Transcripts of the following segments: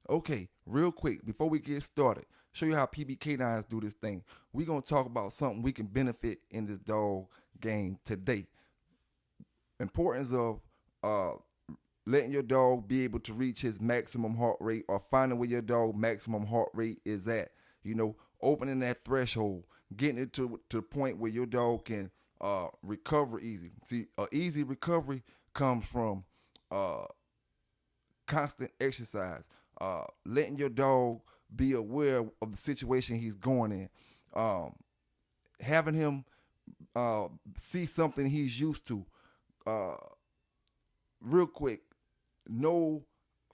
Okay, real quick, before we get started, show you how PBK9s do this thing. We're going to talk about something we can benefit in this dog game today. Importance of uh, letting your dog be able to reach his maximum heart rate or finding where your dog maximum heart rate is at. Opening that threshold, getting it to the point where your dog can recover easy. See, easy recovery comes from uh, constant exercise, letting your dog be aware of the situation he's going in, um, having him see something he's used to. Uh, Real quick, no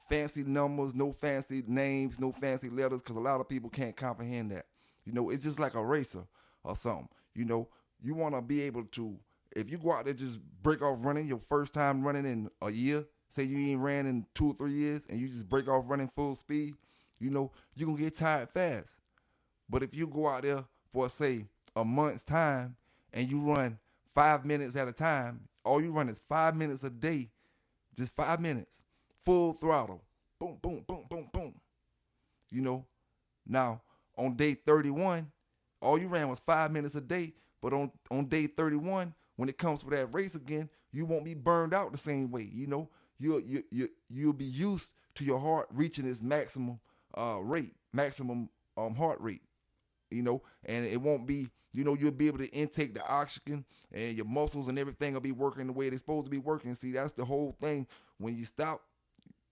fancy numbers, no fancy names, no fancy letters, because a lot of people can't comprehend that. It's just like a racer or something. You want to be able to, if you go out there just break off running your first time running in a year, say you ain't ran in 2 or 3 years, and you just break off running full speed, you're going to get tired fast. But if you go out there for, say, a month's time and you run 5 minutes at a time, all you run is 5 minutes a day, just 5 minutes, full throttle, boom, boom, boom, boom, boom. You know, now on day 31, all you ran was 5 minutes a day. But on day 31, when it comes for that race again, you won't be burned out the same way. You'll be used to your heart reaching its maximum rate, maximum heart rate. And it won't be, you'll be able to intake the oxygen, and your muscles and everything will be working the way they're supposed to be working. See, that's the whole thing. When you stop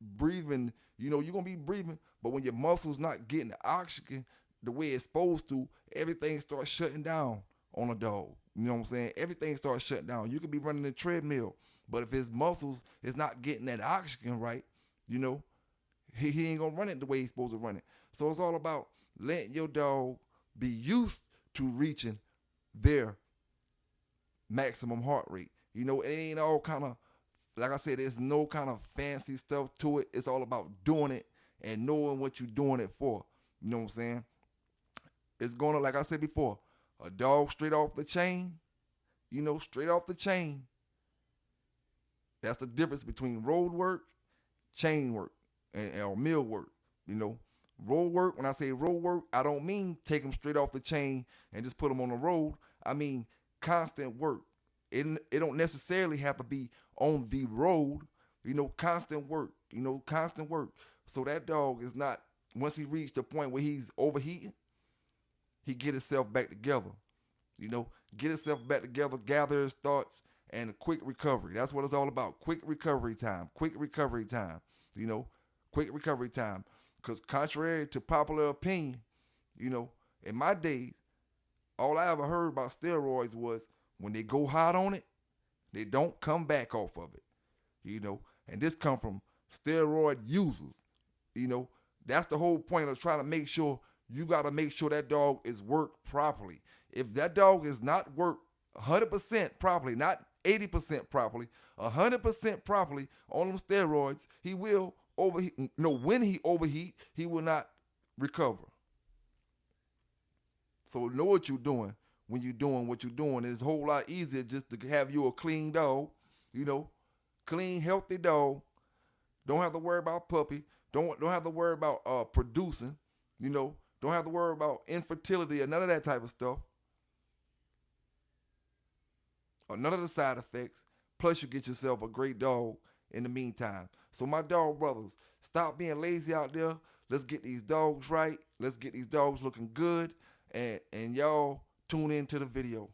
breathing, you're going to be breathing, but when your muscles not getting the oxygen the way it's supposed to, everything starts shutting down on a dog. You know what I'm saying? Everything starts shutting down. You could be running a treadmill, but if his muscles is not getting that oxygen right, he ain't going to run it the way he's supposed to run it. So it's all about letting your dog be used to reaching their maximum heart rate. It ain't all kind of, like I said, there's no kind of fancy stuff to it. It's all about doing it and knowing what you're doing it for. You know what I'm saying? It's going to, like I said before, a dog straight off the chain, straight off the chain. That's the difference between road work, chain work, or mill work. Road work, when I say road work, I don't mean take them straight off the chain and just put them on the road. I mean constant work. It don't necessarily have to be on the road. Constant work. Constant work. So that dog is not, once he reached the point where he's overheating, he get himself back together. Get himself back together, gather his thoughts, and a quick recovery. That's what it's all about. Quick recovery time. Quick recovery time. Quick recovery time. Because contrary to popular opinion, in my days, all I ever heard about steroids was when they go hot on it, they don't come back off of it. And this come from steroid users. That's the whole point of trying to make sure. You got to make sure that dog is worked properly. If that dog is not worked 100% properly, not 80% properly, 100% properly on them steroids, he will overheat. No, when he overheat, he will not recover. So know what you're doing when you're doing what you're doing. It's a whole lot easier just to have you a clean dog, clean, healthy dog. Don't have to worry about puppy. Don't have to worry about producing, Don't have to worry about infertility or none of that type of stuff. Or none of the side effects. Plus you get yourself a great dog in the meantime. So my dog brothers, stop being lazy out there. Let's get these dogs right. Let's get these dogs looking good. And y'all tune into the video.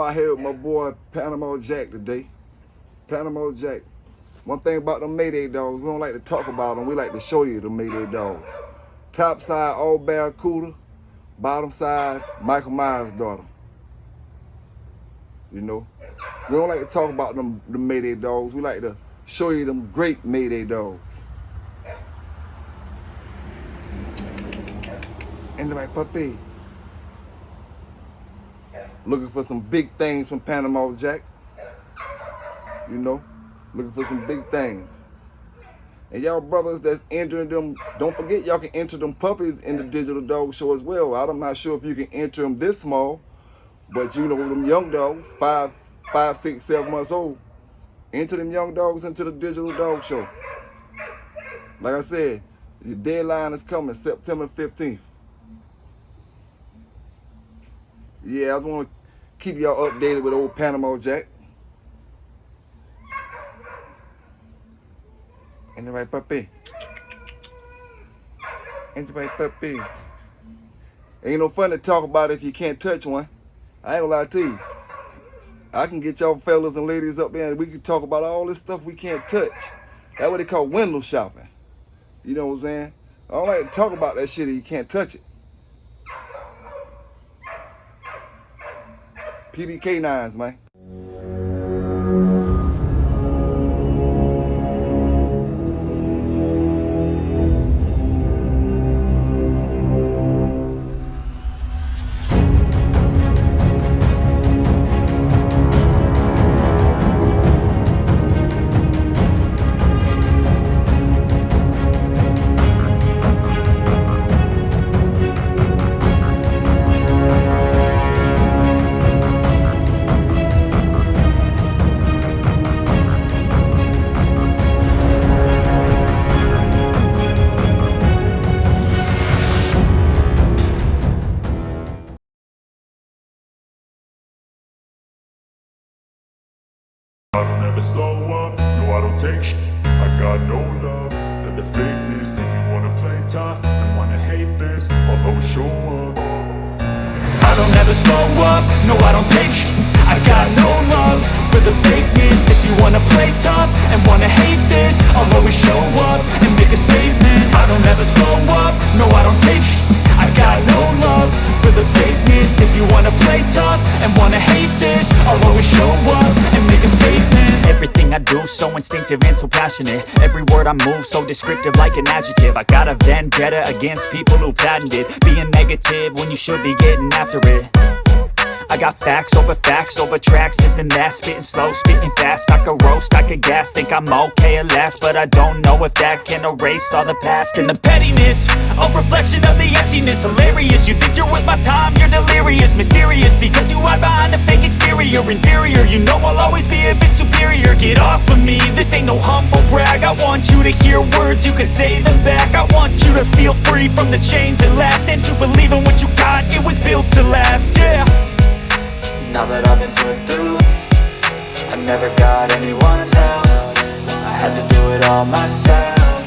out here with my boy Panama Jack today. Panama Jack. One thing about them Mayday dogs, we don't like to talk about them. We like to show you the Mayday dogs. Top side, all Barracuda. Bottom side, Michael Myers' daughter. You know, we don't like to talk about them the Mayday dogs. We like to show you them great Mayday dogs. And they're like, puppy. Looking for some big things from Panama Jack. You know, looking for some big things. And y'all brothers that's entering them, don't forget y'all can enter them puppies in the digital dog show as well. I'm not sure if you can enter them this small, but you know them young dogs, 5, 6, 7 months old. Enter them young dogs into the digital dog show. Like I said, the deadline is coming September 15th. Yeah, I just want to keep y'all updated with old Panama Jack. And the right puppy. And the right puppy. Ain't no fun to talk about if you can't touch one. I ain't gonna lie to you. I can get y'all fellas and ladies up there and we can talk about all this stuff we can't touch. That's what they call window shopping. You know what I'm saying? I don't like to talk about that shit if you can't touch it. PBK9s, man. I don't ever slow up, no I don't take shit. I got no love for the fakeness. If you wanna play tough and wanna hate this, I'll always show up. I don't ever slow up, no I don't take shit. I got no love for the fakeness. If you wanna play tough and wanna hate this, I'll always show up and make a statement. I don't ever slow up, no I don't take shit. I got no love for the fakeness. If you wanna play tough and wanna hate this, I'll always show up and make a statement. Everything I do so instinctive and so passionate. Every word I move so descriptive like an adjective. I got a vendetta against people who patented being negative when you should be getting after it. I got facts over tracks, this and that. Spitting slow, spitting fast, I could roast, I could gas. Think I'm okay at last, but I don't know if that can erase all the past. And the pettiness, a reflection of the emptiness. Hilarious, you think you're with my time, you're delirious. Mysterious, because you hide behind a fake exterior. Inferior, you know I'll always be a bit superior. Get off of me, this ain't no humble brag. I want you to hear words, you can say them back. I want you to feel free from the chains that last, and to believe in what you got, it was built to last, yeah. Now that I've been put through, I never got anyone's help. I had to do it all myself.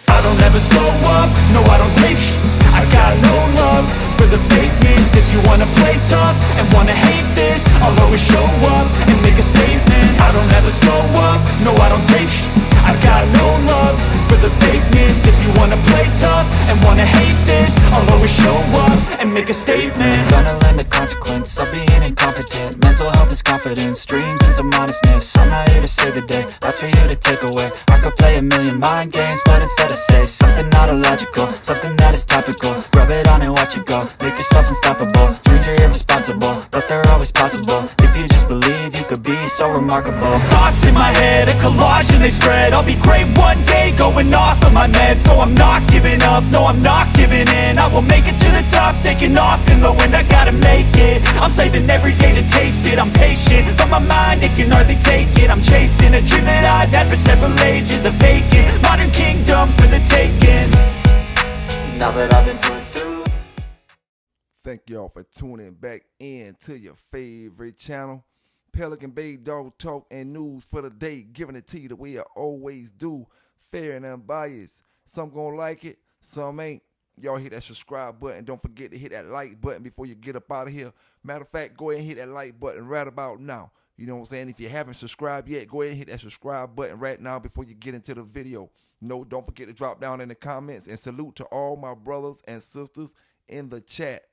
I don't ever slow up, no I don't take shit. I got no love for the fakeness. If you wanna play tough and wanna hate this, I'll always show up and make a statement. I don't ever slow up, no I don't take shit. I got no love for the fakeness. If you wanna play tough and wanna hate this, I'll always show up and make a statement. Gonna learn the consequence of being incompetent. Mental health is confidence, dreams and some honestness. I'm not here to save the day, that's for you to take away. I could play a million mind games, but instead I say something not illogical, something that is topical. Rub it on and watch it go, make yourself unstoppable. Dreams are irresponsible, but they're always possible. If you just believe, you could be so remarkable. Thoughts in my head, a collage and they spread. I'll be great one day, going off of my meds. No, I'm not giving up, no, I'm not giving in. I will make it to the top, taking off in the wind. I gotta make it, I'm saving every day to taste it. I'm patient, but my mind, it can hardly take it. I'm chasing a dream that I've had for several ages. A vacant, modern kingdom for the taking. Now that I've been put through. Thank y'all for tuning back in to your favorite channel. Pelican Bay Dog Talk and News for the day, giving it to you the way I always do, fair and unbiased. Some gonna like it, some ain't. y'all hit that subscribe button. Don't forget to hit that like button before you get up out of here. Matter of fact, go ahead and hit that like button right about now. You know what I'm saying? If you haven't subscribed yet, go ahead and hit that subscribe button right now before you get into the video. Don't forget to drop down in the comments, and salute to all my brothers and sisters in the chat.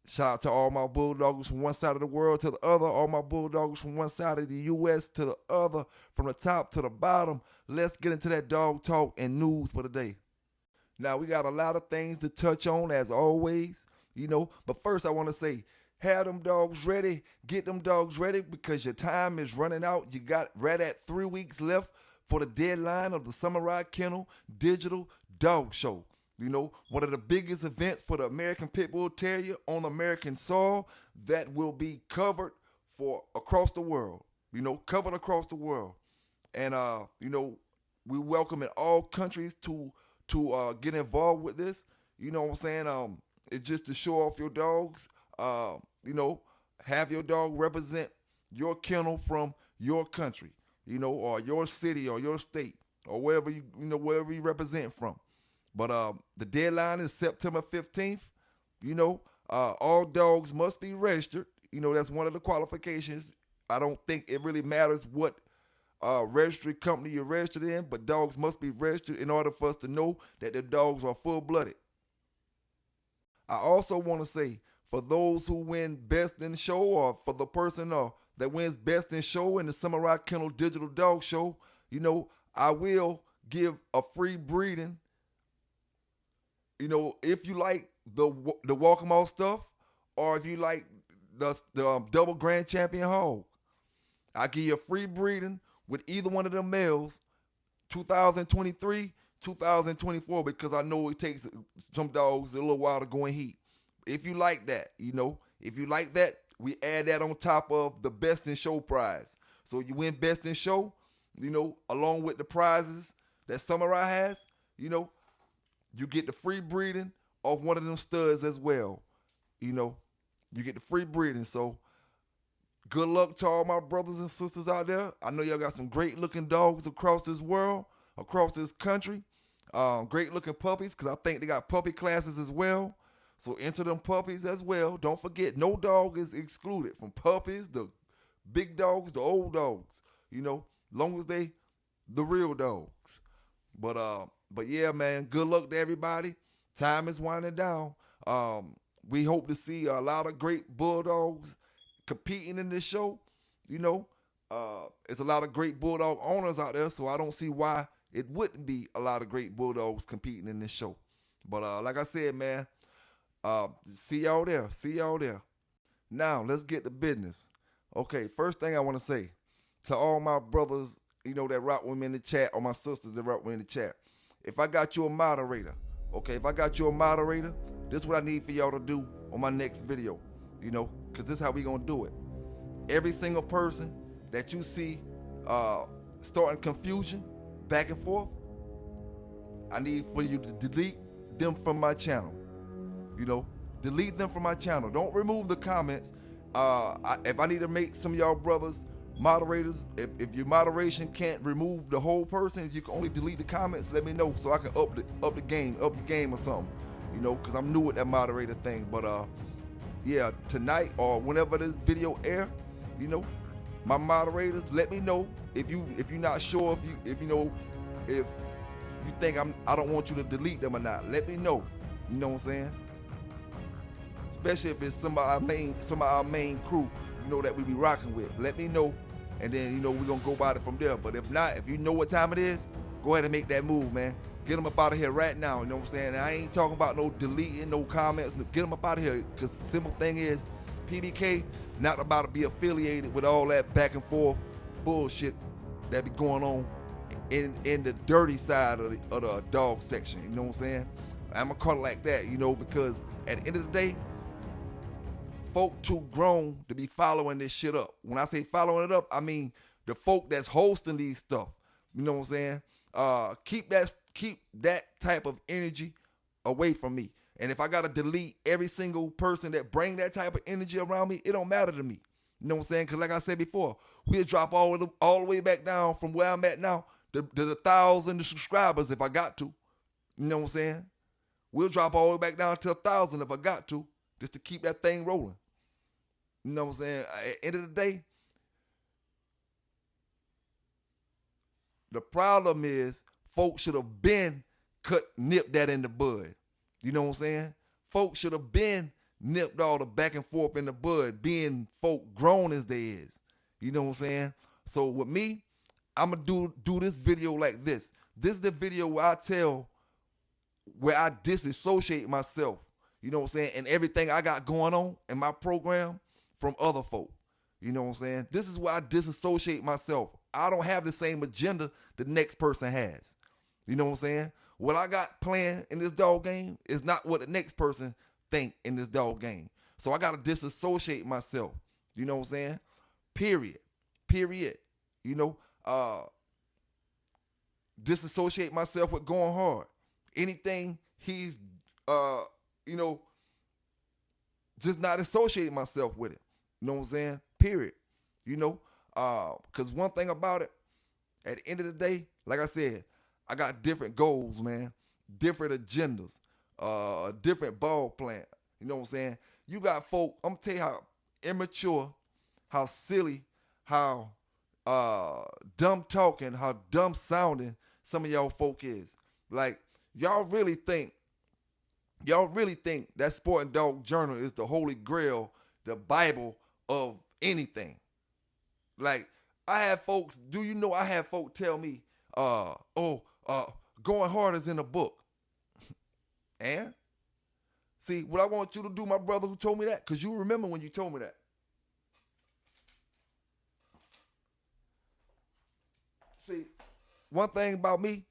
Shout out to all my bulldogs from one side of the world to the other, all my bulldogs from one side of the U.S. to the other, from the top to the bottom. Let's get into that dog talk and news for the day. Now, we got a lot of things to touch on, as always, but first I want to say, have them dogs ready, get them dogs ready, because your time is running out. You got right at 3 weeks left for the deadline of the Samurai Kennel Digital Dog Show. One of the biggest events for the American Pit Bull Terrier on American soil that will be covered across the world, covered across the world. And, we welcome in all countries to get involved with this. You know what I'm saying? It's just to show off your dogs, have your dog represent your kennel from your country, or your city or your state or wherever wherever you represent from. But the deadline is September 15th. All dogs must be registered. That's one of the qualifications. I don't think it really matters what registry company you're registered in, but dogs must be registered in order for us to know that the dogs are full-blooded. I also want to say, for those who win Best in Show, or for the person that wins Best in Show in the Samurai Kennel Digital Dog Show, I will give a free breeding. If you like the walk 'em off stuff, or if you like the double grand champion hog, I give you a free breeding with either one of them males, 2023, 2024, because I know it takes some dogs a little while to go in heat. If you like that, we add that on top of the Best in Show prize. So you win Best in Show, along with the prizes that Samurai has, you get the free breeding off one of them studs as well. You get the free breeding. So good luck to all my brothers and sisters out there. I know y'all got some great looking dogs across this world, across this country. Great looking puppies, because I think they got puppy classes as well. So enter them puppies as well. Don't forget, no dog is excluded, from puppies, the big dogs, the old dogs, long as they the real dogs. But yeah, man, good luck to everybody. Time is winding down. We hope to see a lot of great bulldogs competing in this show. It's a lot of great bulldog owners out there, so I don't see why it wouldn't be a lot of great bulldogs competing in this show. But like I said, man, see y'all there. See y'all there. Now, let's get to business. Okay, first thing I want to say to all my brothers, that rock with me in the chat, or my sisters that rock with me in the chat. If I got you a moderator, this is what I need for y'all to do on my next video, because this is how we going to do it. Every single person that you see starting confusion back and forth, I need for you to delete them from my channel. Delete them from my channel. Don't remove the comments. If I need to make some of y'all brothers moderators, if your moderation can't remove the whole person, if you can only delete the comments, let me know so I can up your game or something, because I'm new at that moderator thing. But yeah, tonight or whenever this video air, my moderators, let me know if you're not sure, if you think I don't want you to delete them or not. Let me know. You know what I'm saying? Especially if it's some of our main crew, that we be rocking with. Let me know, and then we're gonna go about it from there. But if not, if you know what time it is, go ahead and make that move, man. Get them up out of here right now. You know what I'm saying? And I ain't talking about no deleting, no comments. Get them up out of here, because the simple thing is, PBK not about to be affiliated with all that back and forth bullshit that be going on in the dirty side of the dog section. You know what I'm saying? I'm gonna call it like that, because at the end of the day, folk too grown to be following this shit up. When I say following it up, I mean the folk that's hosting these stuff. You know what I'm saying? Keep that type of energy away from me. And if I gotta delete every single person that bring that type of energy around me, it don't matter to me. You know what I'm saying? Because like I said before, we'll drop all the way back down from where I'm at now to the 1,000 subscribers if I got to. You know what I'm saying? We'll drop all the way back down to 1,000 if I got to, just to keep that thing rolling. You know what I'm saying? At the end of the day, the problem is folks should have been nipped that in the bud. You know what I'm saying? Folks should have been nipped all the back and forth in the bud, being folk grown as they is. You know what I'm saying? So with me, I'm gonna do this video like this. This is the video where I disassociate myself, you know what I'm saying, and everything I got going on in my program from other folk. You know what I'm saying? This is where I disassociate myself. I don't have the same agenda the next person has. You know what I'm saying? What I got playing in this dog game is not what the next person think in this dog game. So I got to disassociate myself. You know what I'm saying? Period. You know, disassociate myself with going hard. Anything he's, you know, just not associating myself with it. You know what I'm saying? Period. You know, because one thing about it, at the end of the day, like I said, I got different goals, man, different agendas, different ball plan. You know what I'm saying? You got folk, I'm gonna tell you how immature, how silly, how dumb talking, how dumb sounding some of y'all folk is. Like, y'all really think that Sport and Dog Journal is the holy grail, the Bible of anything. Like, I have folks tell me, going hard is in a book. And see, what I want you to do, my brother who told me that, because you remember when you told me that. See, one thing about me,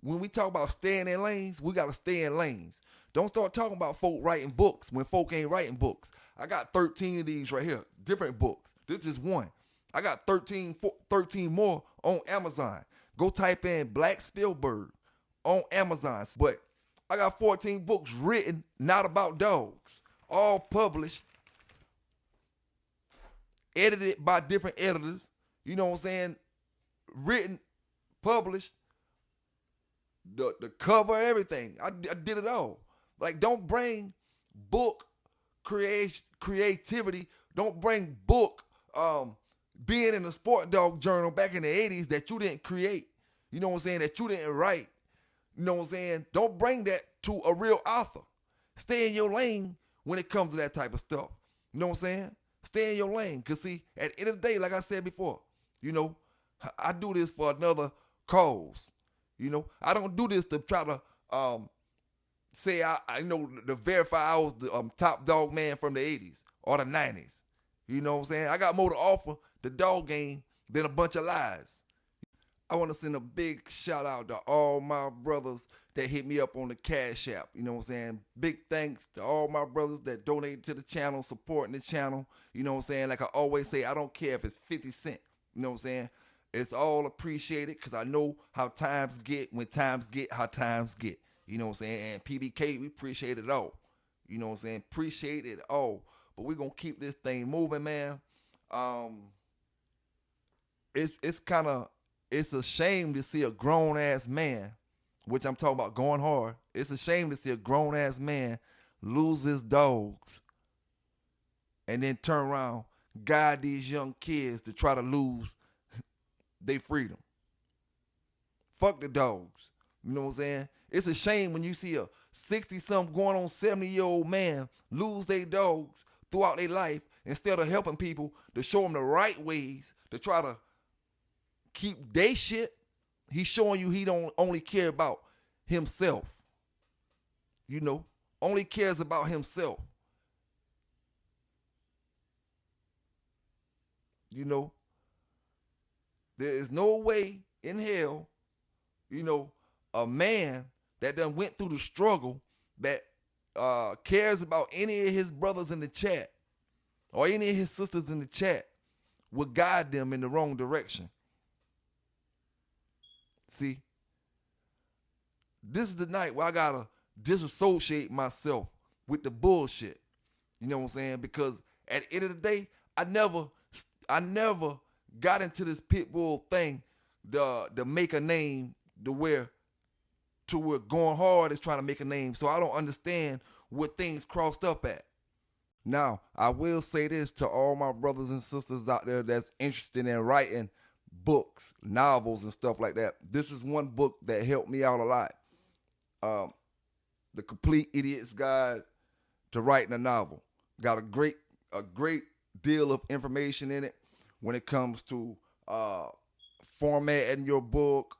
when we talk about staying in lanes, we got to stay in lanes. Don't start talking about folk writing books when folk ain't writing books. I got 13 of these right here, different books. This is one. I got 13 more on Amazon. Go type in Black Spielberg on Amazon. But I got 14 books written, not about dogs, all published, edited by different editors. You know what I'm saying? Written, published, the cover, everything. I did it all. Like, don't bring book creativity. Don't bring book being in the Sport Dog Journal back in the 80s that you didn't create. You know what I'm saying? That you didn't write. You know what I'm saying? Don't bring that to a real author. Stay in your lane when it comes to that type of stuff. You know what I'm saying? Stay in your lane. Because, see, at the end of the day, like I said before, you know, I do this for another cause. You know, I don't do this to try to say I know to verify I was the top dog man from the 80s or the 90s. You know what I'm saying? I got more to offer the dog game than a bunch of lies. I want to send a big shout out to all my brothers that hit me up on the Cash App. You know what I'm saying? Big thanks to all my brothers that donated to the channel, supporting the channel. You know what I'm saying? Like I always say, I don't care if it's 50 cents. You know what I'm saying? It's all appreciated because I know how times get when times get how times get. You know what I'm saying? And PBK, we appreciate it all. You know what I'm saying? Appreciate it all. But we're going to keep this thing moving, man. It's a shame to see a grown-ass man, which I'm talking about going hard. It's a shame to see a grown-ass man lose his dogs and then turn around, guide these young kids to try to lose their freedom. Fuck the dogs. You know what I'm saying? It's a shame when you see a 60-something going on 70-year-old man lose their dogs throughout their life instead of helping people to show them the right ways to try to keep their shit. He's showing you he don't only care about himself. You know, only cares about himself. You know, there is no way in hell, you know, a man that done went through the struggle that cares about any of his brothers in the chat or any of his sisters in the chat will guide them in the wrong direction. See, this is the night where I gotta disassociate myself with the bullshit. You know what I'm saying? Because at the end of the day, I never got into this pit bull thing to make a name to to where going hard is trying to make a name. So I don't understand what things crossed up at. Now, I will say this to all my brothers and sisters out there that's interested in writing books, novels, and stuff like that. This is one book that helped me out a lot. The Complete Idiot's Guide to Writing a Novel. Got a great deal of information in it when it comes to formatting your book,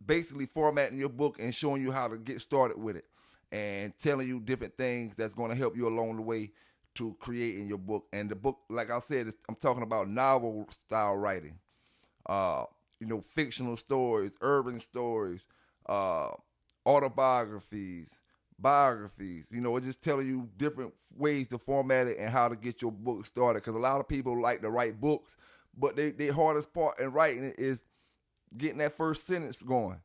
basically formatting your book and showing you how to get started with it and telling you different things that's going to help you along the way to creating your book. And the book, like I said, I'm talking about novel style writing, fictional stories, urban stories, autobiographies, biographies. It's just telling you different ways to format it and how to get your book started. Because a lot of people like to write books, but the hardest part in writing it is getting that first sentence going.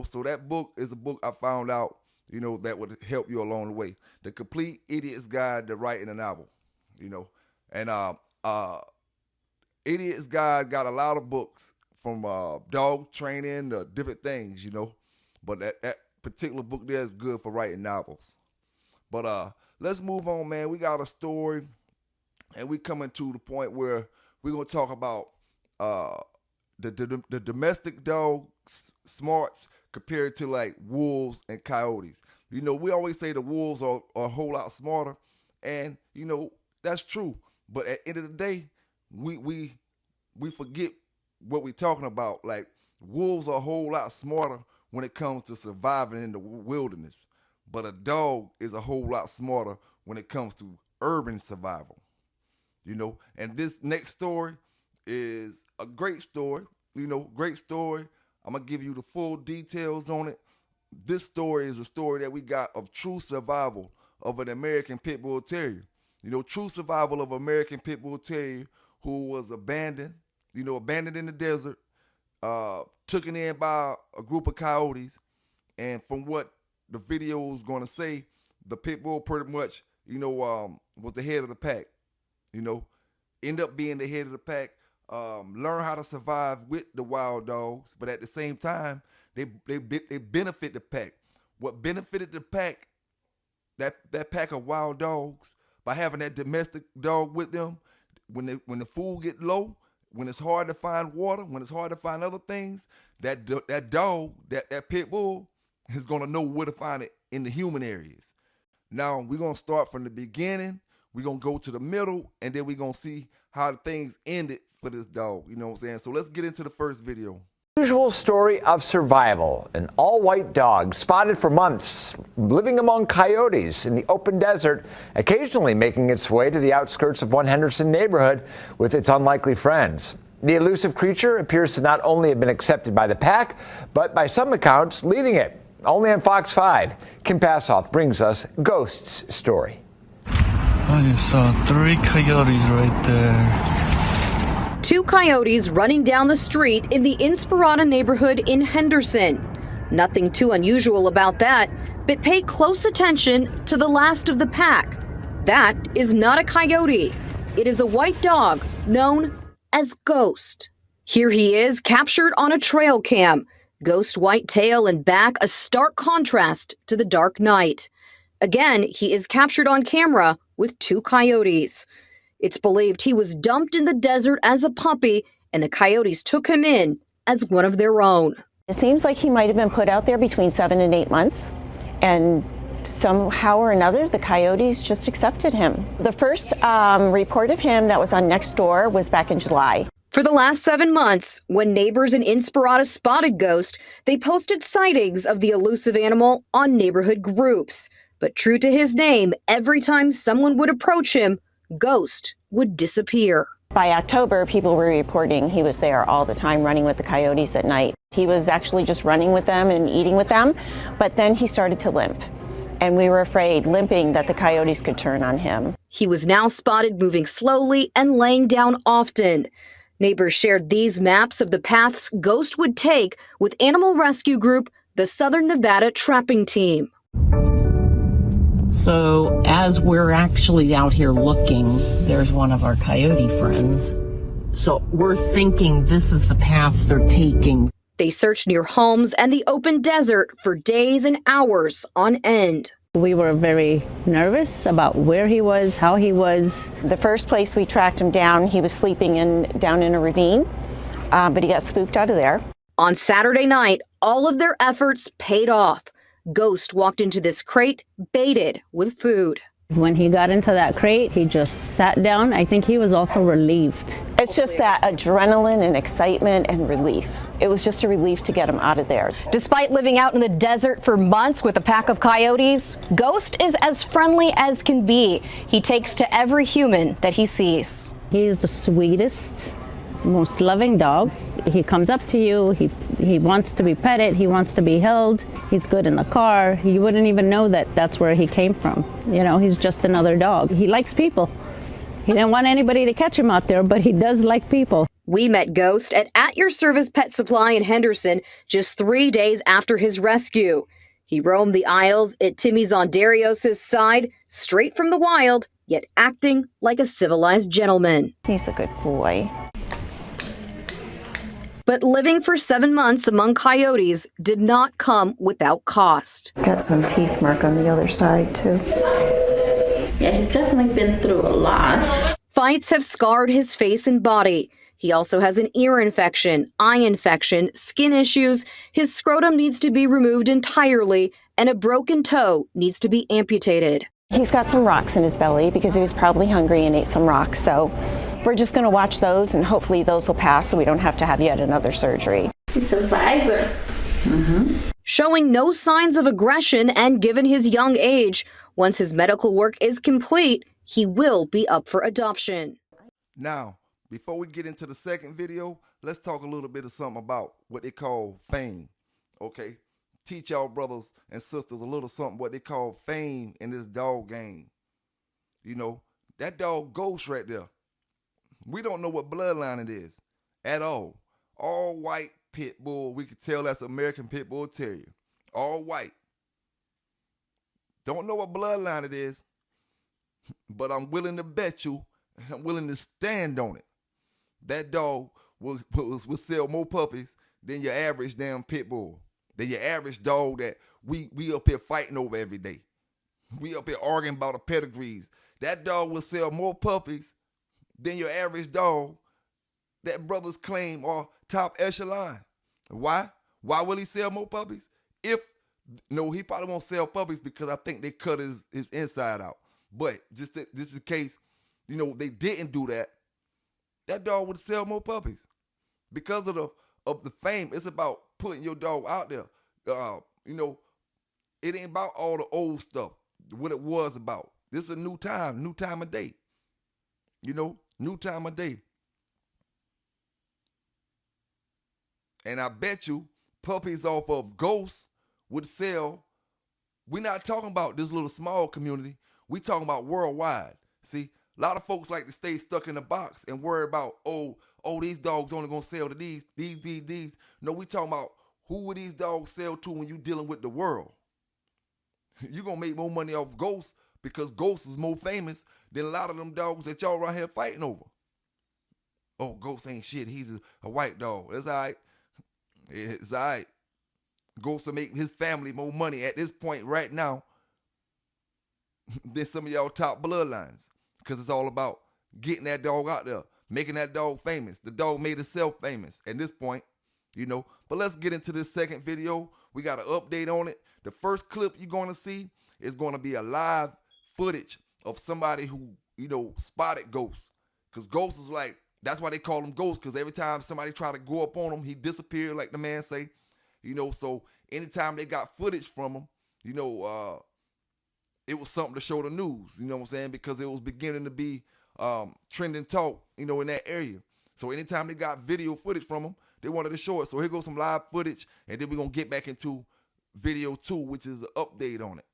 So that book is a book I found out, that would help you along the way. The Complete Idiot's Guide to Writing a Novel. And Idiot's Guide got a lot of books from dog training to different things, But that particular book there is good for writing novels. But let's move on, man. We got a story, and we coming to the point where we're gonna talk about the domestic dog smarts compared to like wolves and coyotes. We always say the wolves are a whole lot smarter, and that's true. But at the end of the day, we forget what we're talking about. Like, wolves are a whole lot smarter when it comes to surviving in the wilderness, but a dog is a whole lot smarter when it comes to urban survival. And this next story is a great story. Great story. I'm gonna give you the full details on it. This story is a story that we got of true survival of an American Pit Bull Terrier. True survival of American Pit Bull Terrier who was abandoned in the desert, taken in by a group of coyotes. And from what the video is going to say, the Pit Bull pretty much, was the head of the pack, end up being the head of the pack, learn how to survive with the wild dogs, but at the same time, they benefit the pack. What benefited the pack, that pack of wild dogs, by having that domestic dog with them, when the food get low, when it's hard to find water, when it's hard to find other things, that dog, that pit bull is gonna know where to find it in the human areas. Now we're gonna start from the beginning. We're gonna go to the middle, and then we're gonna see how things ended for this dog. You know what I'm saying? So let's get into the first video. Usual story of survival. An all-white dog spotted for months living among coyotes in the open desert, occasionally making its way to the outskirts of one Henderson neighborhood with its unlikely friends. The elusive creature appears to not only have been accepted by the pack, but by some accounts leading it. Only on Fox 5, Kim Passoff brings us Ghost's story. I saw 3 coyotes right there. 2 coyotes running down the street in the Inspirata neighborhood in Henderson. Nothing too unusual about that, but pay close attention to the last of the pack. That is not a coyote. It is a white dog known as Ghost. Here he is, captured on a trail cam. Ghost white tail and back, a stark contrast to the dark night. Again, he is captured on camera with 2 coyotes. It's believed he was dumped in the desert as a puppy, and the coyotes took him in as one of their own. It seems like he might have been put out there between 7 and 8 months, and somehow or another, the coyotes just accepted him. The first report of him that was on Nextdoor was back in July. For the last 7 months, when neighbors in Inspirata spotted Ghost, they posted sightings of the elusive animal on neighborhood groups. But true to his name, every time someone would approach him, Ghost would disappear. By October, people were reporting he was there all the time running with the coyotes at night. He was actually just running with them and eating with them, but then he started to limp. And we were afraid, limping, that the coyotes could turn on him. He was now spotted moving slowly and laying down often. Neighbors shared these maps of the paths Ghost would take with animal rescue group, the Southern Nevada Trapping Team. So as we're actually out here looking, there's one of our coyote friends. So we're thinking this is the path they're taking. They searched near homes and the open desert for days and hours on end. We were very nervous about where he was, how he was. The first place we tracked him down, he was sleeping down in a ravine, but he got spooked out of there. On Saturday night, all of their efforts paid off. Ghost walked into this crate baited with food. When he got into that crate, he just sat down. I think he was also relieved. It's just that adrenaline and excitement and relief. It was just a relief to get him out of there. Despite living out in the desert for months with a pack of coyotes, Ghost is as friendly as can be. He takes to every human that he sees. He is the sweetest, most loving dog. He comes up to you, he wants to be petted, he wants to be held, he's good in the car. You wouldn't even know that that's where he came from. You know, he's just another dog. He likes people. He didn't want anybody to catch him out there, but he does like people. We met Ghost at Your Service Pet Supply in Henderson just 3 days after his rescue. He roamed the aisles at Timmy Zondarios' side, straight from the wild, yet acting like a civilized gentleman. He's a good boy. But living for 7 months among coyotes did not come without cost. Got some teeth mark on the other side, too. Yeah, he's definitely been through a lot. Fights have scarred his face and body. He also has an ear infection, eye infection, skin issues. His scrotum needs to be removed entirely, and a broken toe needs to be amputated. He's got some rocks in his belly because he was probably hungry and ate some rocks. So we're just going to watch those, and hopefully those will pass so we don't have to have yet another surgery. He's a survivor. Showing no signs of aggression, and given his young age, once his medical work is complete, he will be up for adoption. Now, before we get into the second video, let's talk a little bit of something about what they call fame, okay? Teach y'all brothers and sisters a little something what they call fame in this dog game. You know, that dog Ghost right there. We don't know what bloodline it is at all. All white pit bull. We could tell that's American Pit Bull Terrier. All white. Don't know what bloodline it is, but I'm willing to bet you, I'm willing to stand on it. That dog will sell more puppies than your average damn pit bull. Than your average dog that we up here fighting over every day. We up here arguing about the pedigrees. That dog will sell more puppies than your average dog that brothers claim are top echelon. Why? Why will he sell more puppies? No, he probably won't sell puppies because I think they cut his inside out. But just this is the case, you know, they didn't do that. That dog would sell more puppies because of the fame. It's about putting your dog out there. You know, it ain't about all the old stuff, what it was about. This is a new time of day. You know, new time of day. And I bet you puppies off of Ghost would sell. We're not talking about this little small community. We talking about worldwide. See, a lot of folks like to stay stuck in a box and worry about, oh, these dogs only gonna sell to these. No, we talking about who would these dogs sell to when you dealing with the world. You're gonna make more money off Ghost because Ghost is more famous than a lot of them dogs that y'all around here fighting over. Oh, Ghost ain't shit. He's a white dog. That's all right. It's all right. Ghost will make his family more money at this point right now than some of y'all top bloodlines, because it's all about getting that dog out there, making that dog famous. The dog made itself famous at this point, you know. But let's get into this second video. We got an update on it. The first clip you're going to see is going to be a live footage of somebody who, you know, spotted Ghost. Because Ghost is like, that's why they call him Ghost, because every time somebody try to go up on him, he disappeared, like the man say. You know, so anytime they got footage from him, you know, it was something to show the news, you know what I'm saying? Because it was beginning to be trending talk, you know, in that area. So anytime they got video footage from him, they wanted to show it. So here goes some live footage, and then we're going to get back into video 2, which is an update on it.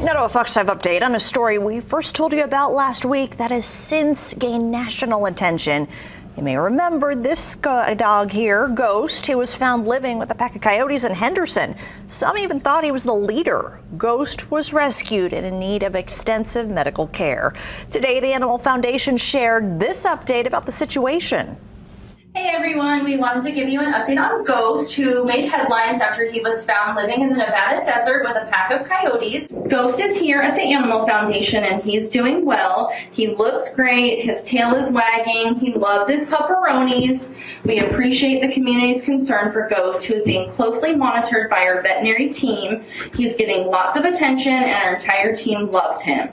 Now to a Fox 5 update on a story we first told you about last week that has since gained national attention. You may remember this dog here, Ghost, who was found living with a pack of coyotes in Henderson. Some even thought he was the leader. Ghost was rescued and in need of extensive medical care. Today, the Animal Foundation shared this update about the situation. Hey everyone, we wanted to give you an update on Ghost, who made headlines after he was found living in the Nevada desert with a pack of coyotes. Ghost is here at the Animal Foundation and he's doing well. He looks great, his tail is wagging, he loves his pepperonis. We appreciate the community's concern for Ghost, who is being closely monitored by our veterinary team. He's getting lots of attention and our entire team loves him.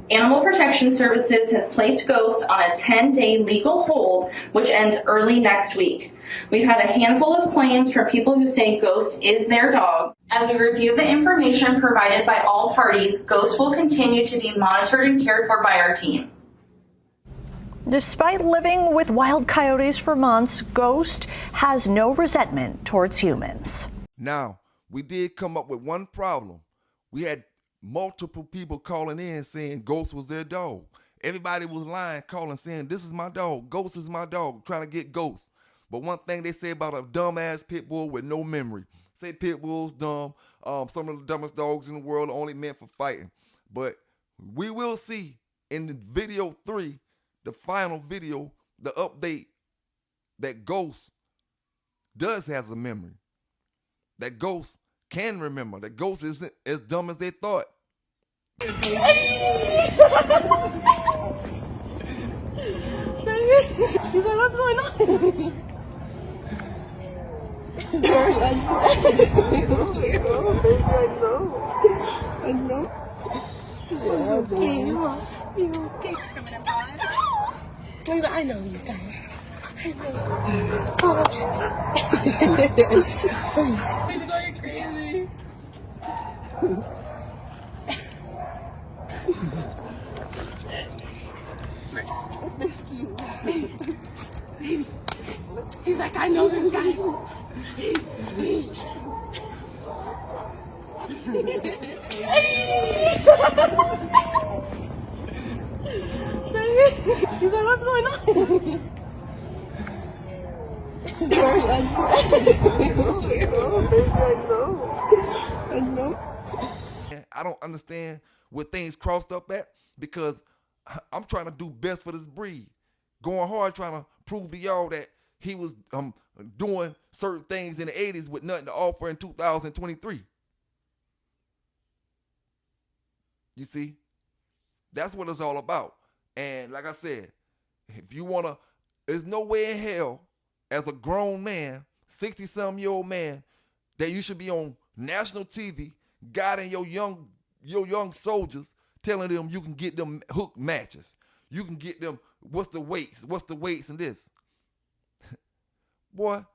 Animal Protection Services has placed Ghost on a 10-day legal hold, which ends early next week. We've had a handful of claims from people who say Ghost is their dog. As we review the information provided by all parties, Ghost will continue to be monitored and cared for by our team. Despite living with wild coyotes for months, Ghost has no resentment towards humans. Now, we did come up with one problem. We had multiple people calling in saying Ghost was their dog. Everybody was lying, calling, saying, this is my dog, Ghost is my dog, trying to get Ghost. But one thing they say about a dumbass pit bull with no memory, say pit bull's dumb, some of the dumbest dogs in the world are only meant for fighting. But we will see in the video 3, the final video, the update, that Ghost does has a memory. That Ghost can remember. That Ghost isn't as dumb as they thought. He's like, what's going on? I know. You okay? I know you guys. I know. He's going crazy. He's like, I know this guy. He's like, what's going on? I know. I don't understand where things crossed up at, because I'm trying to do best for this breed. Going hard trying to prove to y'all that he was doing certain things in the 80s with nothing to offer in 2023. You see? That's what it's all about. And like I said, if you want to, there's no way in hell as a grown man, 60-some-year-old man, that you should be on national TV guiding your young soldiers, telling them you can get them hook matches. You can get them, what's the weights and this. Boy,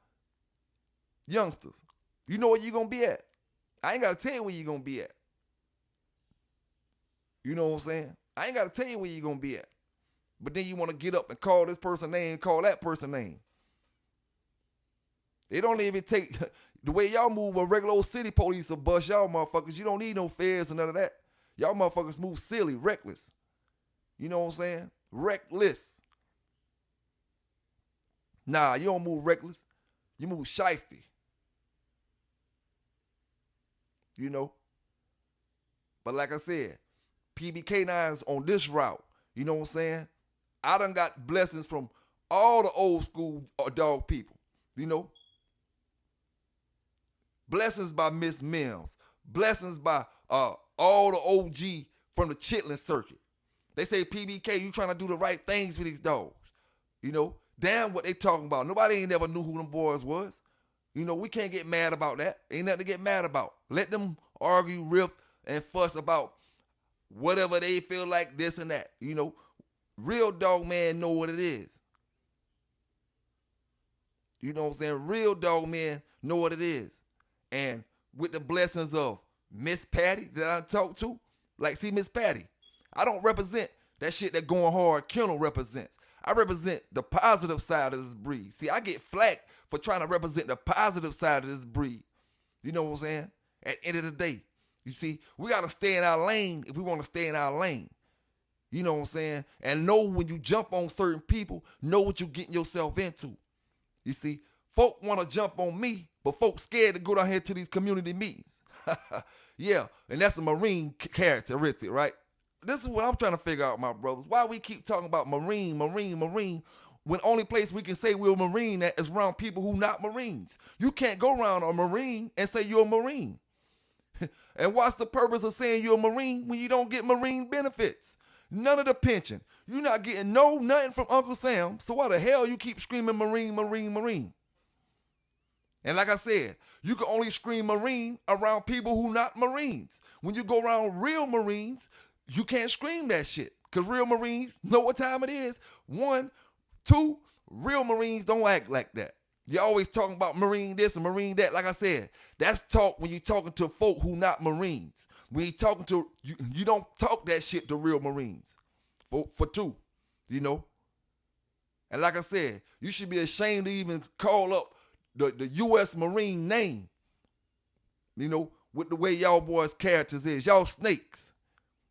youngsters, you know where you're going to be at. I ain't got to tell you where you're going to be at. You know what I'm saying? I ain't got to tell you where you're going to be at. But then you want to get up and call this person name, call that person name. It don't even take, the way y'all move, a regular old city police will bust y'all motherfuckers. You don't need no feds and none of that. Y'all motherfuckers move silly, reckless. You know what I'm saying? Reckless. Nah, you don't move reckless. You move shiesty. You know? But like I said, PBK9s on this route. You know what I'm saying? I done got blessings from all the old school dog people. You know? Blessings by Miss Mills. Blessings by all the OG from the chitlin circuit. They say, PBK, you trying to do the right things for these dogs. You know, damn what they talking about. Nobody ain't never knew who them boys was. You know, we can't get mad about that. Ain't nothing to get mad about. Let them argue, riff, and fuss about whatever they feel like, this and that. You know, real dog man know what it is. You know what I'm saying? Real dog men know what it is. And with the blessings of Miss Patty that I talked to, like, see, Miss Patty, I don't represent that shit that Going Hard Kennel represents. I represent the positive side of this breed. See, I get flack for trying to represent the positive side of this breed. You know what I'm saying? At the end of the day, You see, we got to stay in our lane if we want to stay in our lane. You know what I'm saying? And know when you jump on certain people, know what you're getting yourself into. You see, folk want to jump on me, but folks scared to go down here to these community meetings. Yeah, and that's a Marine characteristic, right? This is what I'm trying to figure out, my brothers. Why we keep talking about Marine, when only place we can say we're a Marine at is around people who not Marines. You can't go around a Marine and say you're a Marine. And what's the purpose of saying you're a Marine when you don't get Marine benefits? None of the pension. You're not getting nothing from Uncle Sam. So why the hell you keep screaming Marine? And like I said, you can only scream Marine around people who not Marines. When you go around real Marines, you can't scream that shit. Because real Marines know what time it is. 1, 2, real Marines don't act like that. You're always talking about Marine this and Marine that. Like I said, that's talk when you're talking to folk who not Marines. When you're talking to, you don't talk that shit to real Marines. For 2, you know. And like I said, you should be ashamed to even call up the U.S. Marine name. You know, with the way y'all boys' characters is. Y'all snakes.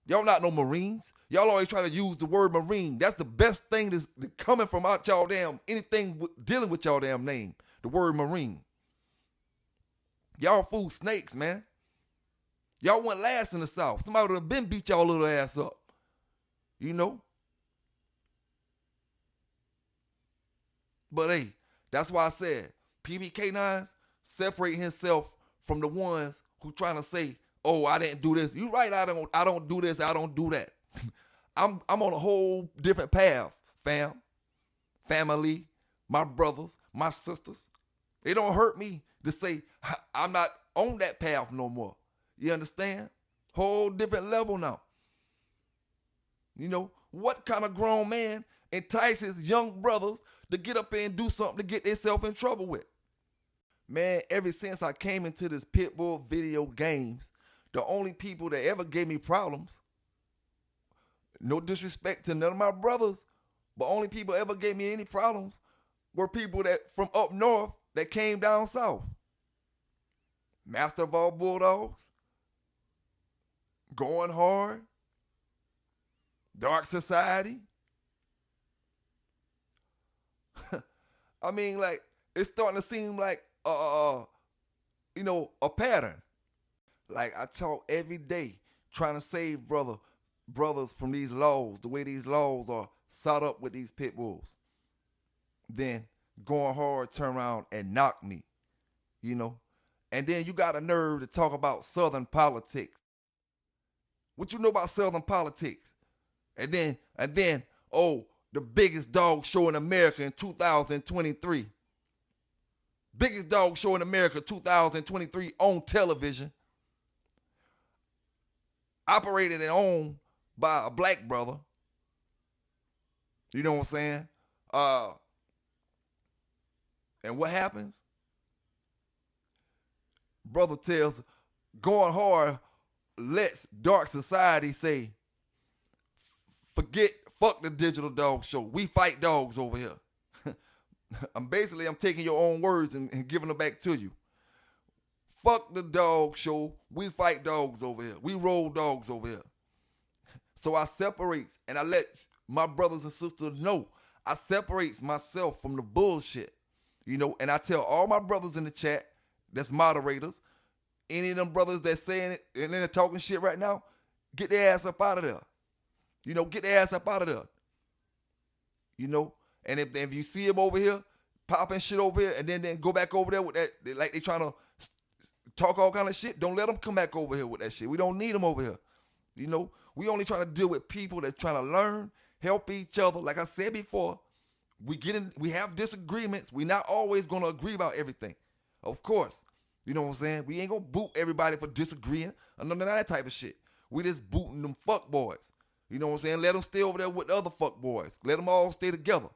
Y'all not no Marines. Y'all always try to use the word Marine. That's the best thing that's coming from out y'all damn, anything dealing with y'all damn name. The word Marine. Y'all fool snakes, man. Y'all went last in the South. Somebody would have been beat y'all little ass up. You know? But hey, that's why I said PBK9s separate himself from the ones who trying to say, oh, I didn't do this. You right, I don't do this, I don't do that. I'm on a whole different path, family, my brothers, my sisters. It don't hurt me to say I'm not on that path no more. You understand? Whole different level now. You know, what kind of grown man entices young brothers to get up there and do something to get themselves in trouble with? Man, ever since I came into this pit bull video games, the only people that ever gave me problems, no disrespect to none of my brothers, but only people ever gave me any problems were people that from up north that came down south. Master of all bulldogs, Going Hard, Dark Society. I mean, like, it's starting to seem like, you know, a pattern. Like, I talk every day trying to save brothers from these laws, the way these laws are set up with these pit bulls. Then Going Hard turn around and knock me, you know. And then you got a nerve to talk about Southern politics. What you know about Southern politics? And then, oh, the biggest dog show in America in 2023. Biggest dog show in America 2023 on television. Operated and owned by a black brother. You know what I'm saying? And what happens? Brother tells, Going Hard lets Dark Society say, fuck the digital dog show. We fight dogs over here. I'm taking your own words and giving them back to you. Fuck the dog show. We fight dogs over here. We roll dogs over here. So I separates and I let my brothers and sisters know. I separates myself from the bullshit. You know, and I tell all my brothers in the chat, that's moderators, any of them brothers that's saying it and they're talking shit right now, get their ass up out of there. You know, get their ass up out of there. You know, and if you see them over here, popping shit over here, and then go back over there with that, like they trying to talk all kind of shit, don't let them come back over here with that shit. We don't need them over here. You know, we only trying to deal with people that trying to learn, help each other. Like I said before, we have disagreements. We're not always going to agree about everything. Of course. You know what I'm saying? We ain't going to boot everybody for disagreeing or none of that type of shit. We just booting them fuck boys. You know what I'm saying? Let them stay over there with the other fuck boys. Let them all stay together.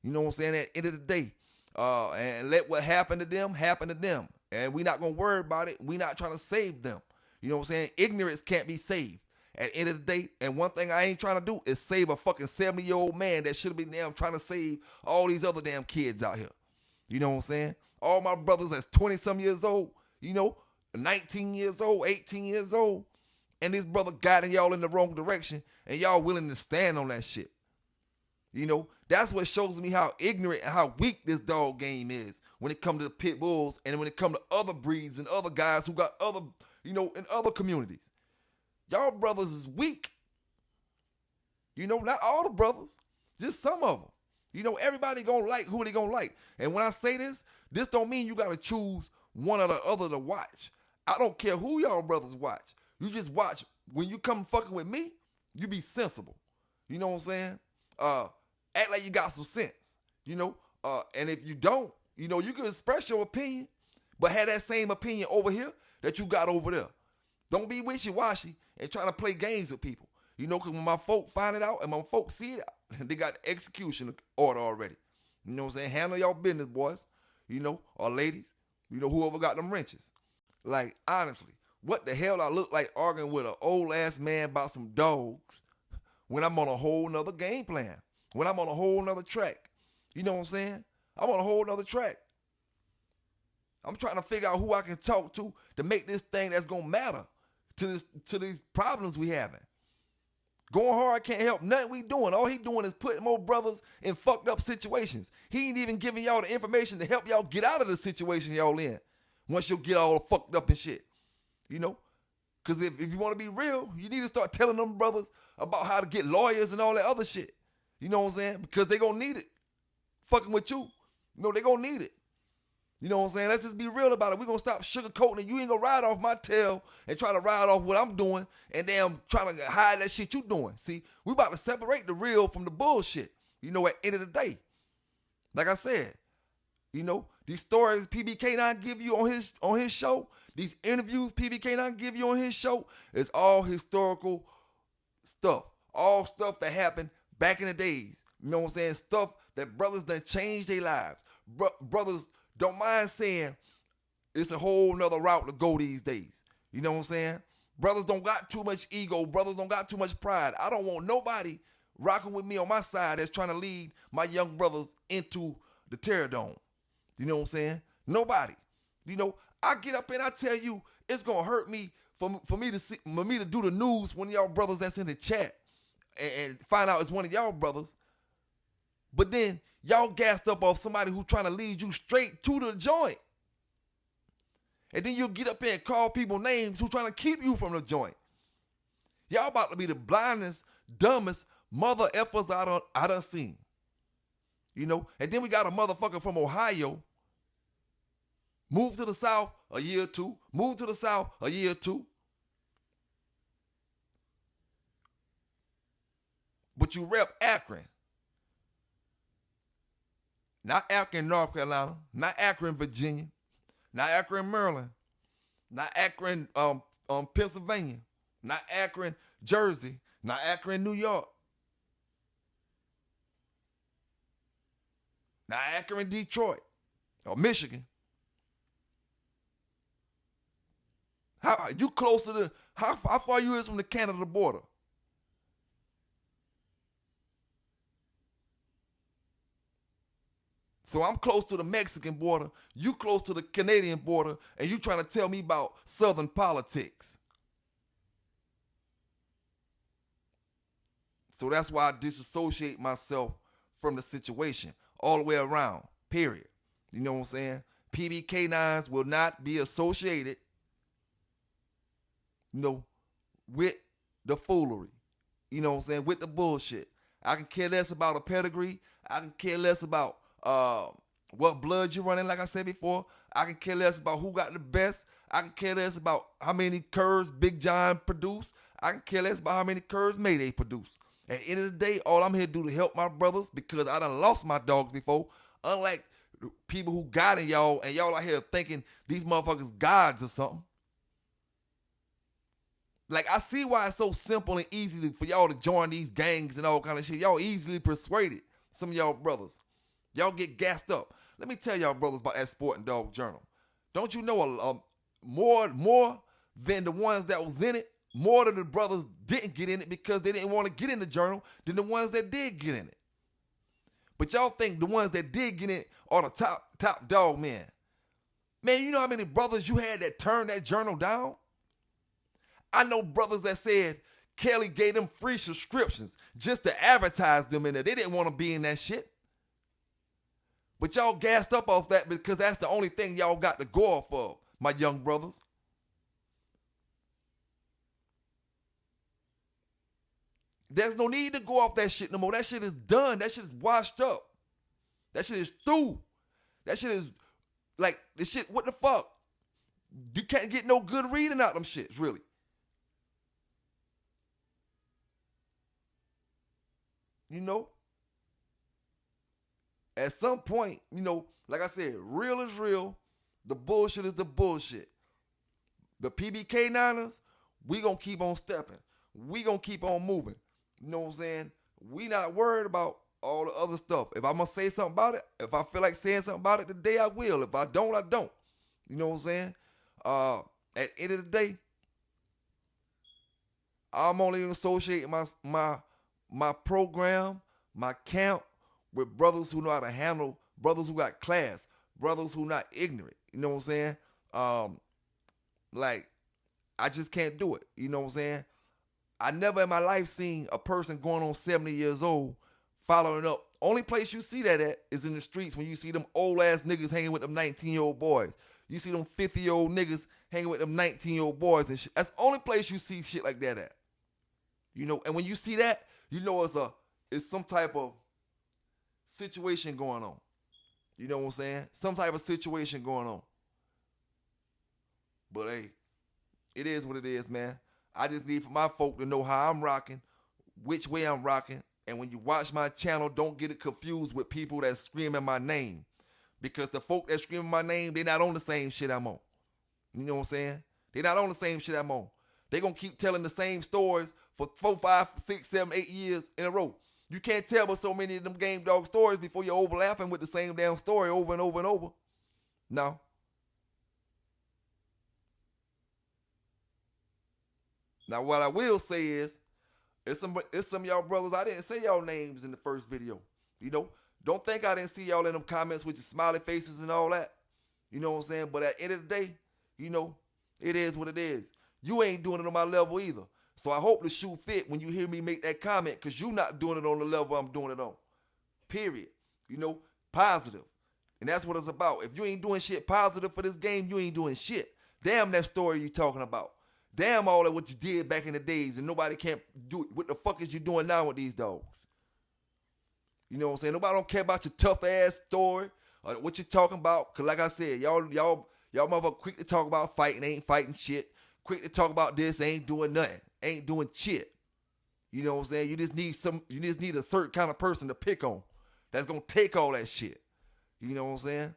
You know what I'm saying? At the end of the day. And let what happened to them happen to them. And we're not going to worry about it. We're not trying to save them. You know what I'm saying? Ignorance can't be saved. At the end of the day, and one thing I ain't trying to do is save a fucking 70-year-old man that should have been damn trying to save all these other damn kids out here. You know what I'm saying? All my brothers that's 20-some years old, you know, 19 years old, 18 years old, and this brother guiding y'all in the wrong direction, and y'all willing to stand on that shit. You know, that's what shows me how ignorant and how weak this dog game is when it comes to the pit bulls and when it comes to other breeds and other guys who got other, you know, in other communities. Y'all brothers is weak. You know, not all the brothers, just some of them. You know, everybody gonna like who they gonna like. And when I say this don't mean you gotta choose one or the other to watch. I don't care who y'all brothers watch. You just watch. When you come fucking with me, you be sensible. You know what I'm saying? Act like you got some sense, you know? And if you don't, you know, you can express your opinion, but have that same opinion over here that you got over there. Don't be wishy-washy and try to play games with people. You know, because when my folk find it out and my folk see it, they got the execution order already. You know what I'm saying? Handle y'all business, boys, you know, or ladies, you know, whoever got them wrenches. Like, honestly, what the hell I look like arguing with an old-ass man about some dogs when I'm on a whole nother game plan, when I'm on a whole nother track? You know what I'm saying? I'm on a whole nother track. I'm trying to figure out who I can talk to make this thing that's going to matter to these problems we having. Going hard can't help nothing we doing. All he doing is putting more brothers in fucked up situations. He ain't even giving y'all the information to help y'all get out of the situation y'all in once you get all fucked up and shit. You know? Because if you want to be real, you need to start telling them brothers about how to get lawyers and all that other shit. You know what I'm saying? Because they going to need it. Fucking with you. You know, they going to need it. You know what I'm saying? Let's just be real about it. We're going to stop sugarcoating it. You ain't going to ride off my tail and try to ride off what I'm doing and damn trying to hide that shit you doing. See, we about to separate the real from the bullshit, you know, at the end of the day. Like I said, you know, these stories PBK9 give you on his show, these interviews PBK9 give you on his show, is all historical stuff. All stuff that happened back in the days. You know what I'm saying? Stuff that brothers done changed their lives. Brothers don't mind saying it's a whole nother route to go these days. You know what I'm saying? Brothers don't got too much ego. Brothers don't got too much pride. I don't want nobody rocking with me on my side that's trying to lead my young brothers into the terror dome. You know what I'm saying? Nobody. You know, I get up and I tell you it's going to hurt me for me to do the news when y'all brothers that's in the chat and find out it's one of y'all brothers. But then y'all gassed up off somebody who trying to lead you straight to the joint. And then you'll get up there and call people names who trying to keep you from the joint. Y'all about to be the blindest, dumbest mother effers I done seen. You know? And then we got a motherfucker from Ohio. Moved to the South a year or two. Moved to the South a year or two. But you rep Akron. Not Akron, North Carolina. Not Akron, Virginia. Not Akron, Maryland. Not Akron, Pennsylvania. Not Akron, Jersey. Not Akron, New York. Not Akron, Detroit. Or Michigan. How you close to how far you is from the Canada border? So I'm close to the Mexican border, you close to the Canadian border, and you trying to tell me about Southern politics. So that's why I disassociate myself from the situation all the way around, period. You know what I'm saying? PBK9s will not be associated, you know, with the foolery. You know what I'm saying? With the bullshit. I can care less about a pedigree. I can care less about what blood you're running, like I said before. I can care less about who got the best. I can care less about how many curves Big John produced. I can care less about how many curves Mayday produced. At the end of the day, all I'm here to do to help my brothers, because I done lost my dogs before. Unlike people who guiding y'all, and y'all out here thinking these motherfuckers gods or something. Like, I see why it's so simple and easy for y'all to join these gangs and all kind of shit. Y'all easily persuaded, some of y'all brothers. Y'all get gassed up. Let me tell y'all brothers about that Sporting Dog Journal. Don't you know more than the ones that was in it, more than the brothers didn't get in it because they didn't want to get in the journal than the ones that did get in it. But y'all think the ones that did get in it are the top dog men. Man, you know how many brothers you had that turned that journal down? I know brothers that said Kelly gave them free subscriptions just to advertise them in there. They didn't want to be in that shit. But y'all gassed up off that because that's the only thing y'all got to go off of, my young brothers. There's no need to go off that shit no more. That shit is done. That shit is washed up. That shit is through. That shit is like, this shit, what the fuck? You can't get no good reading out them shits, really. You know? At some point, you know, like I said, real is real. The bullshit is the bullshit. The PBK9s, we gonna keep on stepping. We gonna keep on moving. You know what I'm saying? We not worried about all the other stuff. If I'm gonna say something about it, if I feel like saying something about it today, I will. If I don't, I don't. You know what I'm saying? At the end of the day, I'm only associating my program, my camp, with brothers who know how to handle, brothers who got class, brothers who not ignorant. You know what I'm saying? Like, I just can't do it. You know what I'm saying? I never in my life seen a person going on 70 years old following up. Only place you see that at is in the streets when you see them old ass niggas hanging with them 19-year-old boys. You see them 50-year-old niggas hanging with them 19-year-old boys and shit. That's the only place you see shit like that at. You know, and when you see that, you know it's some type of situation going on. You know what I'm saying? Some type of situation going on. But hey, it is what it is, man. I just need for my folk to know how I'm rocking, which way I'm rocking. And when you watch my channel, don't get it confused with people that screaming my name. Because the folk that screaming my name, they not on the same shit I'm on. You know what I'm saying? They not on the same shit I'm on. They gonna keep telling the same stories for 4, 5, 6, 7, 8 years in a row. You can't tell but so many of them game dog stories before you're overlapping with the same damn story over and over and over. No. Now, what I will say is, it's some of y'all brothers, I didn't say y'all names in the first video. You know, don't think I didn't see y'all in them comments with your smiley faces and all that. You know what I'm saying? But at the end of the day, you know, it is what it is. You ain't doing it on my level either. So I hope the shoe fit when you hear me make that comment, because you not doing it on the level I'm doing it on. Period. You know, positive. And that's what it's about. If you ain't doing shit positive for this game, you ain't doing shit. Damn that story you talking about. Damn all that what you did back in the days and nobody can't do it. What the fuck is you doing now with these dogs? You know what I'm saying? Nobody don't care about your tough ass story or what you talking about. Cause like I said, y'all motherfuckers quick to talk about fighting, ain't fighting shit. Quick to talk about this, ain't doing nothing. Ain't doing shit. You know what I'm saying? You just need a certain kind of person to pick on that's gonna take all that shit. You know what I'm saying?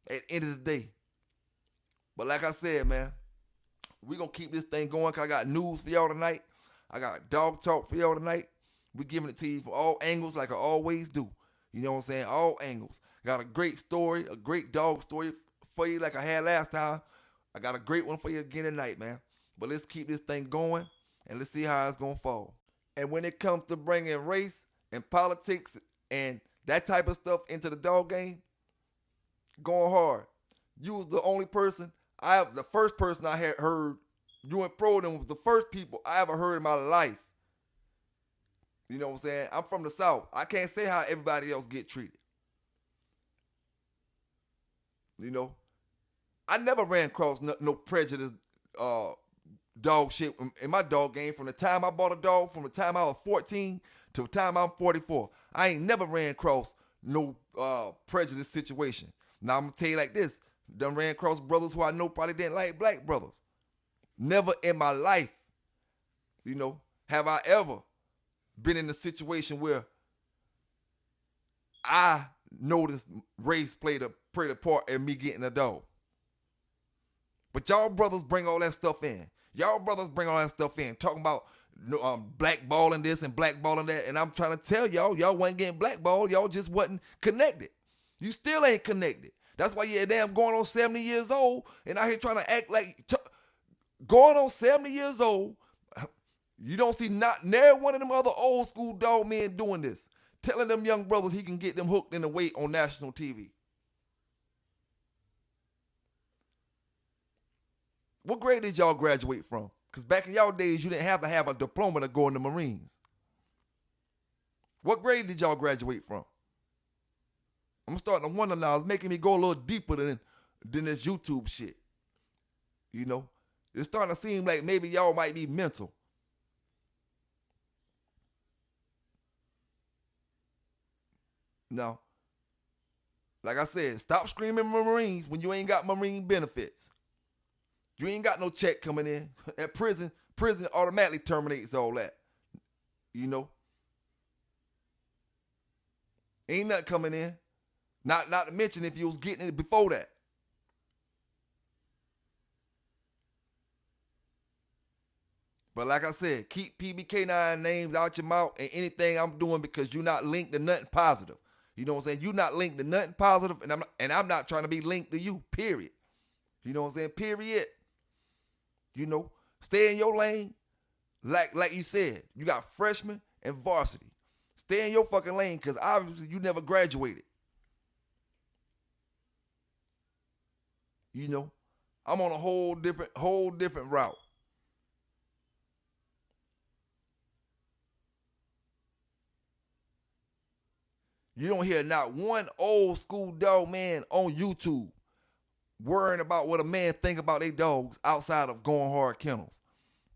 At the end of the day. But like I said, man, we gonna keep this thing going, cause I got news for y'all tonight. I got dog talk for y'all tonight. We giving it to you from all angles like I always do. You know what I'm saying? All angles. Got a great story, a great dog story for you like I had last time. I got a great one for you again tonight, man. But let's keep this thing going and let's see how it's gonna fall. And when it comes to bringing race and politics and that type of stuff into the dog game, going hard. You was the only person, the first person I had heard, you and Pro them was the first people I ever heard in my life. You know what I'm saying? I'm from the South. I can't say how everybody else get treated. You know? I never ran across no prejudice dog shit in my dog game from the time I bought a dog, from the time I was 14 to the time I'm 44. I ain't never ran across no prejudice situation. Now I'm going to tell you like this. Done ran across brothers who I know probably didn't like black brothers. Never in my life, you know, have I ever been in a situation where I noticed race played a part in me getting a dog. But y'all brothers bring all that stuff in. Y'all brothers bring all that stuff in, talking about blackballing this and blackballing that. And I'm trying to tell y'all wasn't getting blackballed. Y'all just wasn't connected. You still ain't connected. That's why you're damn going on 70 years old and out here trying to act like going on 70 years old. You don't see not near one of them other old school dog men doing this, telling them young brothers he can get them hooked in the weight on national TV. What grade did y'all graduate from? Because back in y'all days, you didn't have to have a diploma to go in the Marines. What grade did y'all graduate from? I'm starting to wonder now. It's making me go a little deeper than this YouTube shit. You know? It's starting to seem like maybe y'all might be mental. No. Like I said, stop screaming Marines when you ain't got Marine benefits. You ain't got no check coming in. At prison automatically terminates all that. You know? Ain't nothing coming in. Not to mention if you was getting it before that. But like I said, keep PBK9 names out your mouth and anything I'm doing because you're not linked to nothing positive. You know what I'm saying? You're not linked to nothing positive, and I'm not trying to be linked to you, period. You know what I'm saying? Period. You know, stay in your lane. Like you said, you got freshman and varsity. Stay in your fucking lane because obviously you never graduated. You know, I'm on a whole different route. You don't hear not one old school dog man on YouTube worrying about what a man think about their dogs outside of going hard kennels.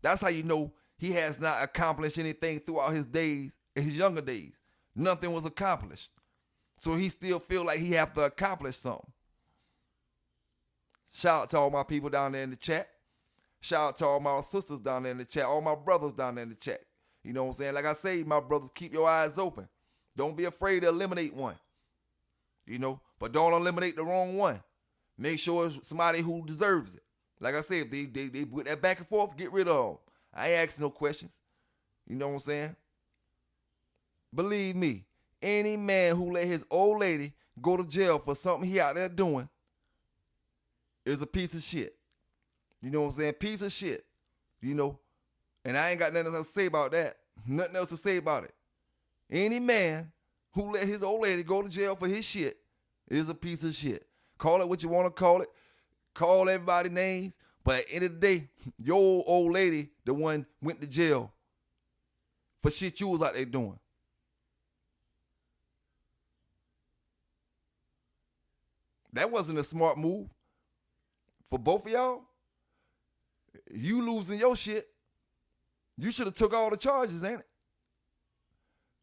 That's how you know he has not accomplished anything throughout his days, his younger days. Nothing was accomplished. So he still feel like he have to accomplish something. Shout out to all my people down there in the chat. Shout out to all my sisters down there in the chat, all my brothers down there in the chat. You know what I'm saying? Like I say, my brothers, keep your eyes open. Don't be afraid to eliminate one. You know, but don't eliminate the wrong one. Make sure it's somebody who deserves it. Like I said, if they put that back and forth, get rid of them. I ain't asking no questions. You know what I'm saying? Believe me, any man who let his old lady go to jail for something he out there doing is a piece of shit. You know what I'm saying? Piece of shit. You know? And I ain't got nothing else to say about that. Nothing else to say about it. Any man who let his old lady go to jail for his shit is a piece of shit. Call it what you want to call it. Call everybody names. But at the end of the day, your old lady, the one went to jail for shit you was out there doing. That wasn't a smart move for both of y'all. You losing your shit. You should have took all the charges, ain't it?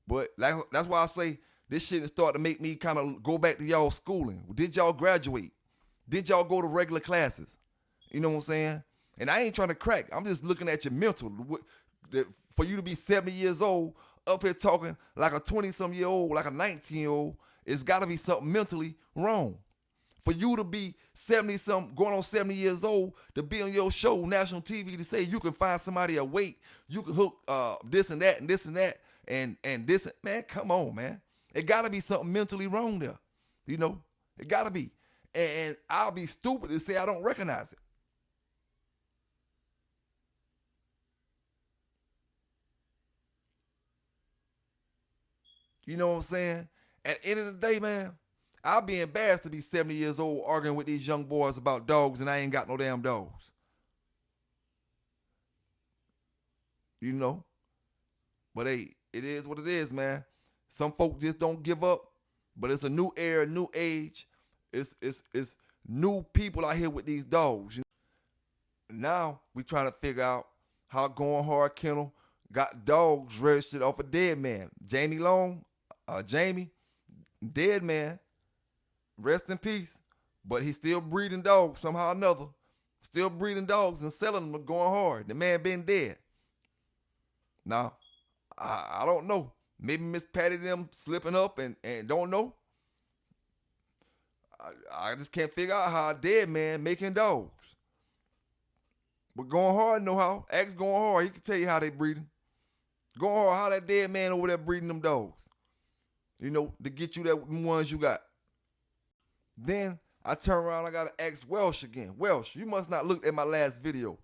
But that's why I say this shit is starting to make me kind of go back to y'all schooling. Did y'all graduate? Did y'all go to regular classes? You know what I'm saying? And I ain't trying to crack. I'm just looking at your mental. For you to be 70 years old, up here talking like a 20-some-year-old, like a 19-year-old, it's got to be something mentally wrong. For you to be 70-something, going on 70 years old, to be on your show, national TV, to say you can find somebody a weight, you can hook this and that and this and that, and this, man, come on, man. It got to be something mentally wrong there. You know? It got to be. And I'll be stupid to say I don't recognize it. You know what I'm saying? At the end of the day, man, I'll be embarrassed to be 70 years old arguing with these young boys about dogs and I ain't got no damn dogs. You know? But hey, it is what it is, man. Some folks just don't give up, but it's a new era, new age. It's new people out here with these dogs. Now we trying to figure out how Going Hard Kennel got dogs registered off a dead man. Jamie Long, Jamie, dead man, rest in peace. But he's still breeding dogs somehow or another. Still breeding dogs and selling them Going Hard. The man been dead. Now, I don't know. Maybe Miss Patty them slipping up and don't know. I just can't figure out how a dead man making dogs. But Going Hard know how. Ask Going Hard. He can tell you how they breeding. Going Hard, how that dead man over there breeding them dogs. You know, to get you that ones you got. Then I turn around, I got to ask Welsh again. Welsh, you must not look at my last video.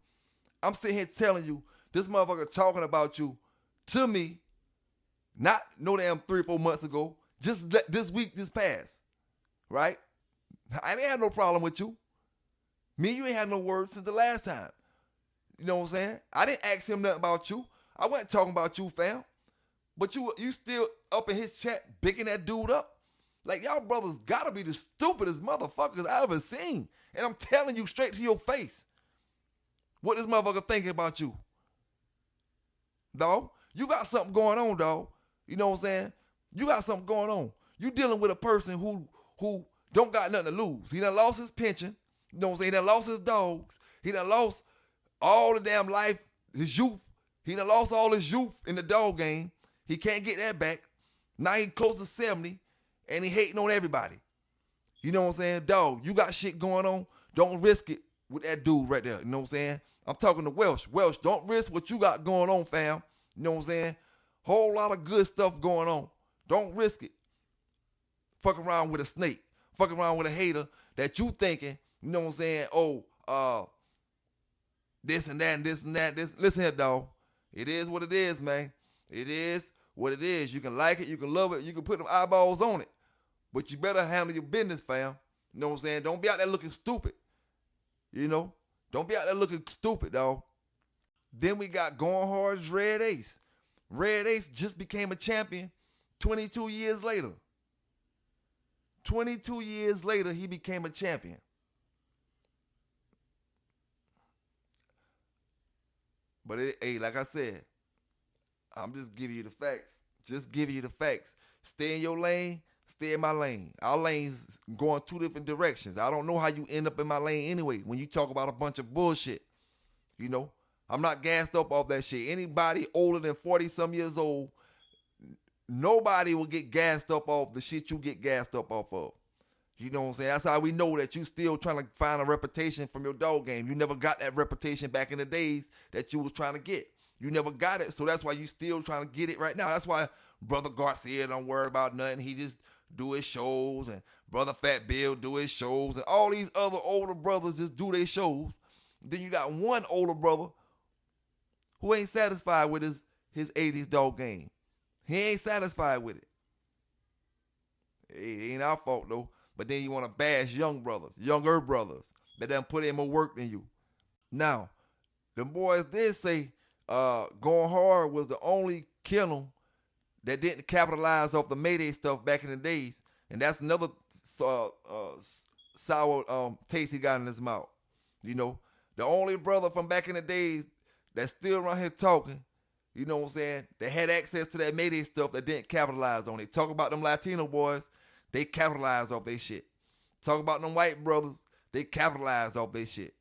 I'm sitting here telling you, this motherfucker talking about you to me, not no damn 3 or 4 months ago, just this week, this past, right? I didn't have no problem with you. Me and you ain't had no words since the last time. You know what I'm saying? I didn't ask him nothing about you. I wasn't talking about you, fam. But you still up in his chat bigging that dude up. Like, y'all brothers gotta be the stupidest motherfuckers I ever seen. And I'm telling you straight to your face what this motherfucker thinking about you. Dog, you got something going on, dog. You know what I'm saying? You got something going on. You dealing with a person who don't got nothing to lose. He done lost his pension. You know what I'm saying? He done lost his dogs. He done lost all the damn life, his youth. He done lost all his youth in the dog game. He can't get that back. Now he close to 70, and he hating on everybody. You know what I'm saying? Dog, you got shit going on. Don't risk it with that dude right there. You know what I'm saying? I'm talking to Welsh. Welsh, don't risk what you got going on, fam. You know what I'm saying? Whole lot of good stuff going on. Don't risk it. Fuck around with a snake. Fuck around with a hater that you thinking, you know what I'm saying? Oh, this and that and this and that. This. Listen here, dog. It is what it is, man. It is what it is. You can like it. You can love it. You can put them eyeballs on it. But you better handle your business, fam. You know what I'm saying? Don't be out there looking stupid. You know? Don't be out there looking stupid, dog. Then we got Going Hard's Red Ace. Red Ace just became a champion 22 years later. 22 years later, he became a champion. But, like I said, I'm just giving you the facts. Just giving you the facts. Stay in your lane. Stay in my lane. Our lanes going two different directions. I don't know how you end up in my lane anyway when you talk about a bunch of bullshit. You know, I'm not gassed up off that shit. Anybody older than 40-some years old, nobody will get gassed up off the shit you get gassed up off of. You know what I'm saying? That's how we know that you still trying to find a reputation from your dog game. You never got that reputation back in the days that you was trying to get. You never got it, so that's why you still trying to get it right now. That's why Brother Garcia don't worry about nothing. He just do his shows, and Brother Fat Bill do his shows, and all these other older brothers just do their shows. Then you got one older brother who ain't satisfied with his 80s dog game. He ain't satisfied with it. It ain't our fault, though. But then you want to bash younger brothers that done put in more work than you. Now, the boys did say Going Hard was the only kennel that didn't capitalize off the Mayday stuff back in the days. And that's another sour taste he got in his mouth. You know, the only brother from back in the days that's still around here talking, you know what I'm saying, that had access to that Mayday stuff that didn't capitalize on it. Talk about them Latino boys, they capitalized off their shit. Talk about them white brothers, they capitalized off their shit.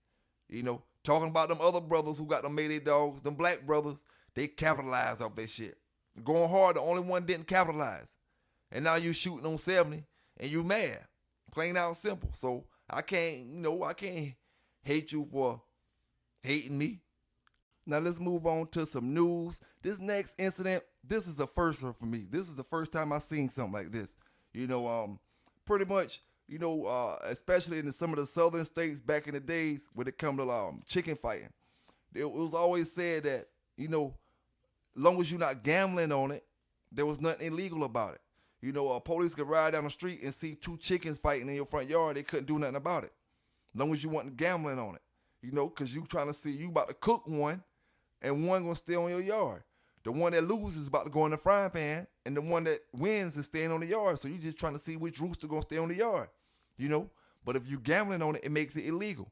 You know, talking about them other brothers who got them Mayday dogs, them black brothers, they capitalized off their shit. Going Hard, the only one didn't capitalize. And now you shooting on 70 and you mad. Plain out simple. So I can't hate you for hating me. Now let's move on to some news. This next incident, this is a first for me. This is the first time I've seen something like this. You know, pretty much, you know, especially in some of the southern states back in the days when it come to chicken fighting. It was always said that, you know, as long as you're not gambling on it, there was nothing illegal about it. You know, police could ride down the street and see two chickens fighting in your front yard. They couldn't do nothing about it. As long as you wasn't gambling on it. You know, because you trying to see, you about to cook one and one going to stay on your yard. The one that loses is about to go in the frying pan, and the one that wins is staying on the yard. So you just trying to see which rooster going to stay on the yard. You know, but if you gambling on it, it makes it illegal.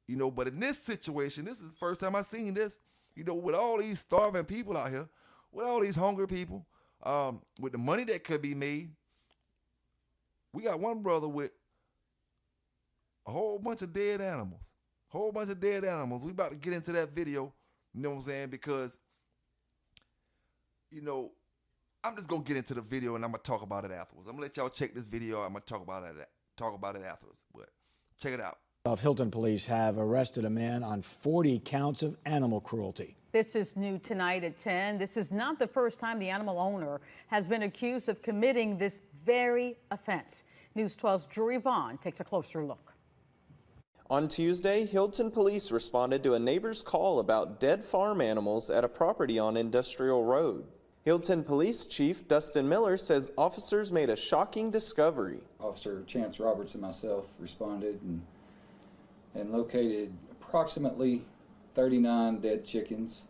You know, but in this situation, this is the first time I've seen this. You know, with all these starving people out here, with all these hungry people, with the money that could be made, we got one brother with a whole bunch of dead animals. We about to get into that video, you know what I'm saying? Because, you know, I'm just going to get into the video and I'm going to talk about it afterwards. I'm going to let y'all check this video. I'm going to talk about it afterwards. But check it out. Hilton police have arrested a man on 40 counts of animal cruelty. This is new tonight at 10. This is not the first time the animal owner has been accused of committing this very offense. News 12's Drew Vaughn takes a closer look. On Tuesday, Hilton police responded to a neighbor's call about dead farm animals at a property on Industrial Road. Hilton Police Chief Dustin Miller says officers made a shocking discovery. Officer Chance Roberts and myself responded and and located approximately 39 dead chickens,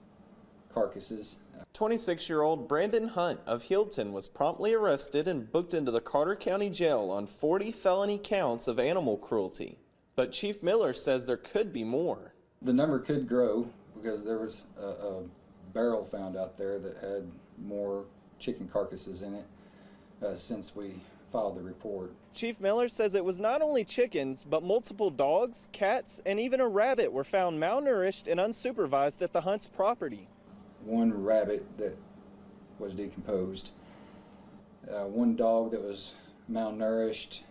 carcasses. 26-year-old Brandon Hunt of Hylton was promptly arrested and booked into the Carter County Jail on 40 felony counts of animal cruelty. But Chief Miller says there could be more. The number could grow because there was a barrel found out there that had more chicken carcasses in it since we filed the report. Chief Miller says it was not only chickens, but multiple dogs, cats, and even a rabbit were found malnourished and unsupervised at the Hunt's property. One rabbit that was decomposed, one dog that was malnourished,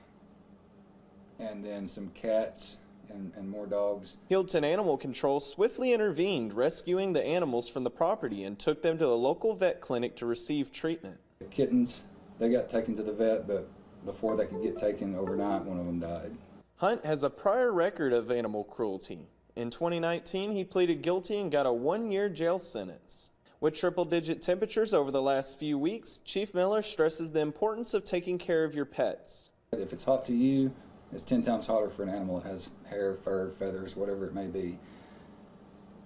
and then some cats and more dogs. Hylton Animal Control swiftly intervened, rescuing the animals from the property and took them to a local vet clinic to receive treatment. The kittens, they got taken to the vet, but before they could get taken overnight, one of them died. Hunt has a prior record of animal cruelty. In 2019, he pleaded guilty and got a 1-year jail sentence. With triple-digit temperatures over the last few weeks, Chief Miller stresses the importance of taking care of your pets. If it's hot to you, it's 10 times hotter for an animal that has hair, fur, feathers, whatever it may be.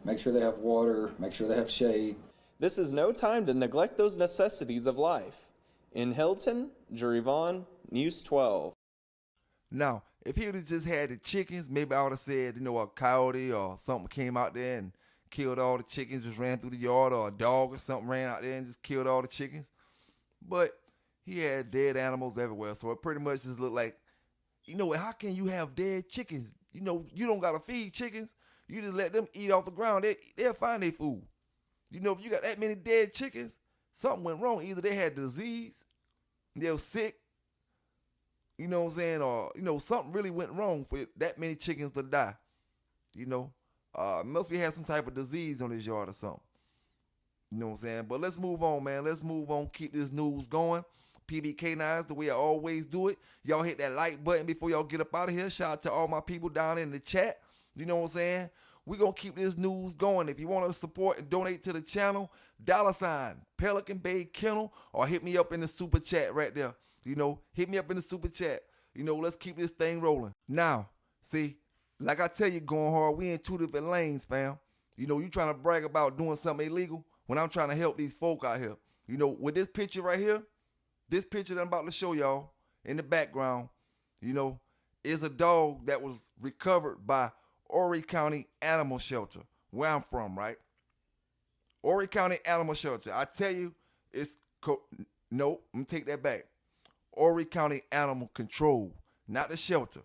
Make sure they have water, make sure they have shade. This is no time to neglect those necessities of life. In Hylton, Drury Vaughn, News 12. Now, if he would have just had the chickens, maybe I would have said, you know, a coyote or something came out there and killed all the chickens, just ran through the yard, or a dog or something ran out there and just killed all the chickens. But he had dead animals everywhere, so it pretty much just looked like, you know, how can you have dead chickens? You know, you don't got to feed chickens. You just let them eat off the ground. They'll find their food. You know, if you got that many dead chickens, something went wrong. Either they had disease, they were sick, you know what I'm saying, or, you know, something really went wrong for that many chickens to die. You know, must be had some type of disease on his yard or something. You know what I'm saying? But let's move on, man. Let's move on. Keep this news going. PBK9s, the way I always do it. Y'all hit that like button before y'all get up out of here. Shout out to all my people down in the chat. You know what I'm saying? We're going to keep this news going. If you want to support and donate to the channel, $ Pelican Bay Kennel, or hit me up in the super chat right there. You know, hit me up in the super chat. You know, let's keep this thing rolling. Now, see, like I tell you, going hard, we in two different lanes, fam. You know, you trying to brag about doing something illegal when I'm trying to help these folk out here. You know, with this picture right here, this picture that I'm about to show y'all in the background, you know, is a dog that was recovered by Horry County Animal Shelter, where I'm from, right? Horry County Animal Shelter. I tell you, no, I'm gonna take that back. Horry County Animal Control, not the shelter.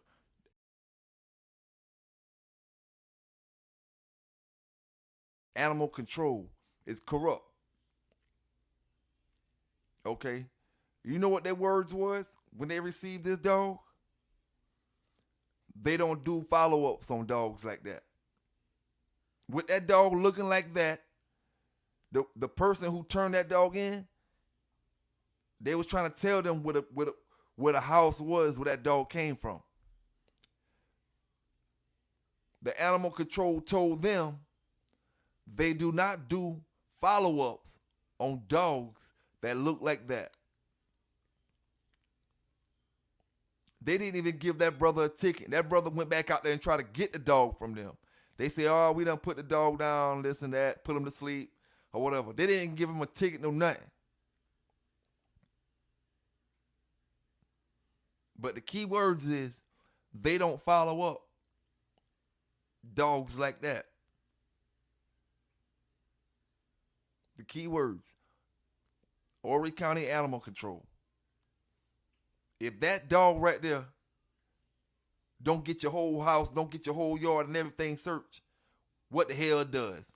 Animal Control is corrupt. Okay? You know what their words was when they received this dog? They don't do follow-ups on dogs like that. With that dog looking like that, the person who turned that dog in, they was trying to tell them where the house was where that dog came from. The animal control told them they do not do follow-ups on dogs that look like that. They didn't even give that brother a ticket. That brother went back out there and tried to get the dog from them. They say, oh, we done put the dog down, this and that, put him to sleep, or whatever. They didn't give him a ticket, no nothing. But the key words is, they don't follow up dogs like that. The key words, Horry County Animal Control. If that dog right there don't get your whole house, don't get your whole yard and everything searched, what the hell does?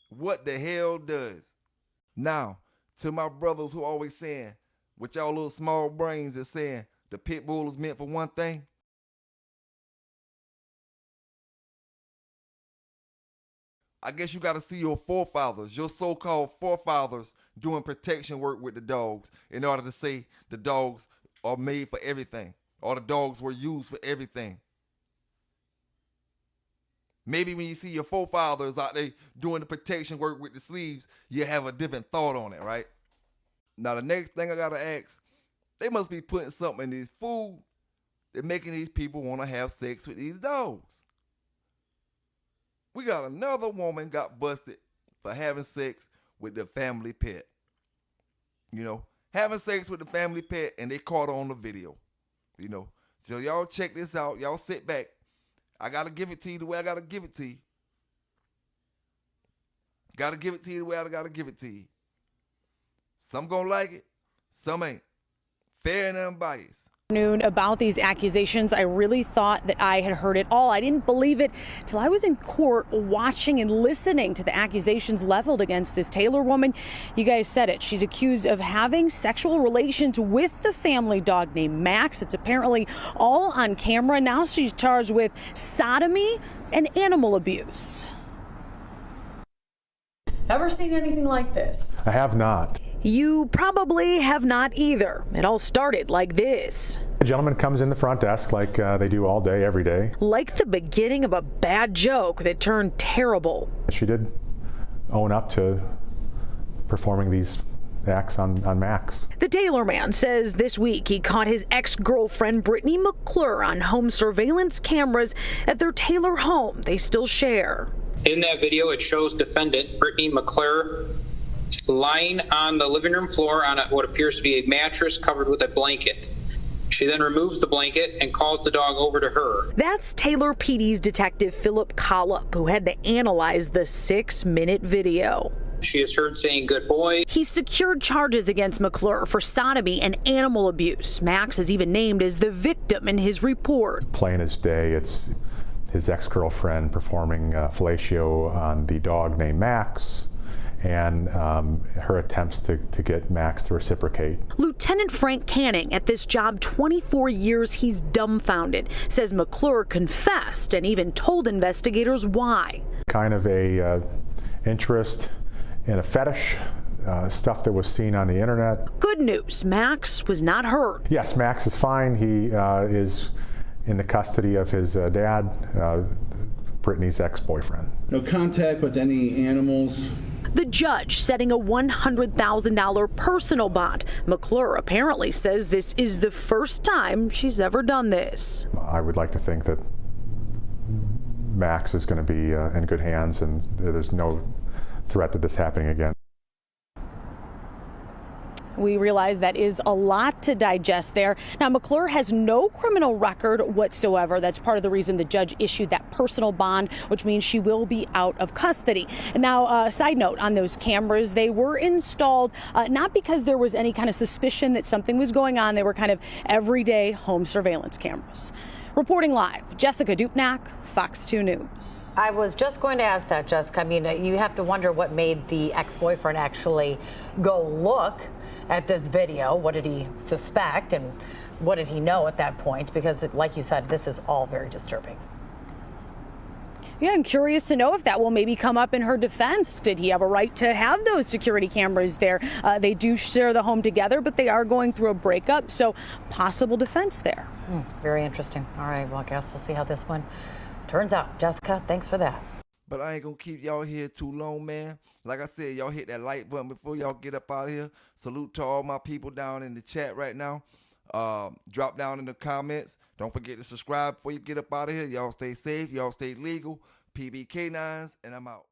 What the hell does? Now, to my brothers who always saying, with y'all little small brains is saying the pit bull is meant for one thing. I guess you got to see your forefathers, your so-called forefathers doing protection work with the dogs in order to say the dogs are made for everything or the dogs were used for everything. Maybe when you see your forefathers out there doing the protection work with the sleeves, you have a different thought on it, right? Now, the next thing I got to ask, they must be putting something in this food They're making these people want to have sex with these dogs. We got another woman got busted for having sex with the family pet. You know, having sex with the family pet, and they caught on the video. You know, so y'all check this out. Y'all sit back. I got to give it to you the way I got to give it to you. Got to give it to you the way I got to give it to you. Some gonna like it, some ain't. Fair and unbiased. About these accusations, I really thought that I had heard it all. I didn't believe it till I was in court watching and listening to the accusations leveled against this Taylor woman. You guys said it. She's accused of having sexual relations with the family dog named Max. It's apparently all on camera. Now she's charged with sodomy and animal abuse. Ever seen anything like this? I have not. You probably have not either. It all started like this. A gentleman comes in the front desk like they do all day, every day. Like the beginning of a bad joke that turned terrible. She did own up to performing these acts on Max. The Taylor man says this week he caught his ex-girlfriend Brittany McClure on home surveillance cameras at their Taylor home they still share. In that video, it shows defendant Brittany McClure lying on the living room floor on what appears to be a mattress covered with a blanket. She then removes the blanket and calls the dog over to her. That's Taylor PD's detective Philip Collop, who had to analyze the 6-minute video. She is heard saying, "Good boy." He secured charges against McClure for sodomy and animal abuse. Max is even named as the victim in his report. Plain as day, it's his ex-girlfriend performing fellatio on the dog named Max, and her attempts to get Max to reciprocate. Lieutenant Frank Canning, at this job 24 years, he's dumbfounded. Says McClure confessed and even told investigators why. Kind of a interest in a fetish, stuff that was seen on the internet. Good news, Max was not hurt. Yes, Max is fine. He is in the custody of his dad, Brittany's ex-boyfriend. No contact with any animals. The judge setting a $100,000 personal bond. McClure apparently says this is the first time she's ever done this. I would like to think that Max is going to be in good hands, and there's no threat to this happening again. We realize that is a lot to digest there. Now, McClure has no criminal record whatsoever. That's part of the reason the judge issued that personal bond, which means she will be out of custody. And now, side note on those cameras, they were installed not because there was any kind of suspicion that something was going on. They were kind of everyday home surveillance cameras. Reporting live, Jessica Dupnack, Fox 2 News. I was just going to ask that, Jessica. I mean, you have to wonder what made the ex-boyfriend actually go look at this video. What did he suspect and what did he know at that point? Because like you said, this is all very disturbing. Yeah, I'm curious to know if that will maybe come up in her defense. Did he have a right to have those security cameras there? They do share the home together, but they are going through a breakup, so possible defense there. Very interesting. All right, well, I guess we'll see how this one turns out. Jessica, thanks for that. But I ain't gonna keep y'all here too long, man. Like I said, y'all hit that like button before y'all get up out of here. Salute to all my people down in the chat right now. Drop down in the comments. Don't forget to subscribe before you get up out of here. Y'all stay safe. Y'all stay legal. PBK9s, and I'm out.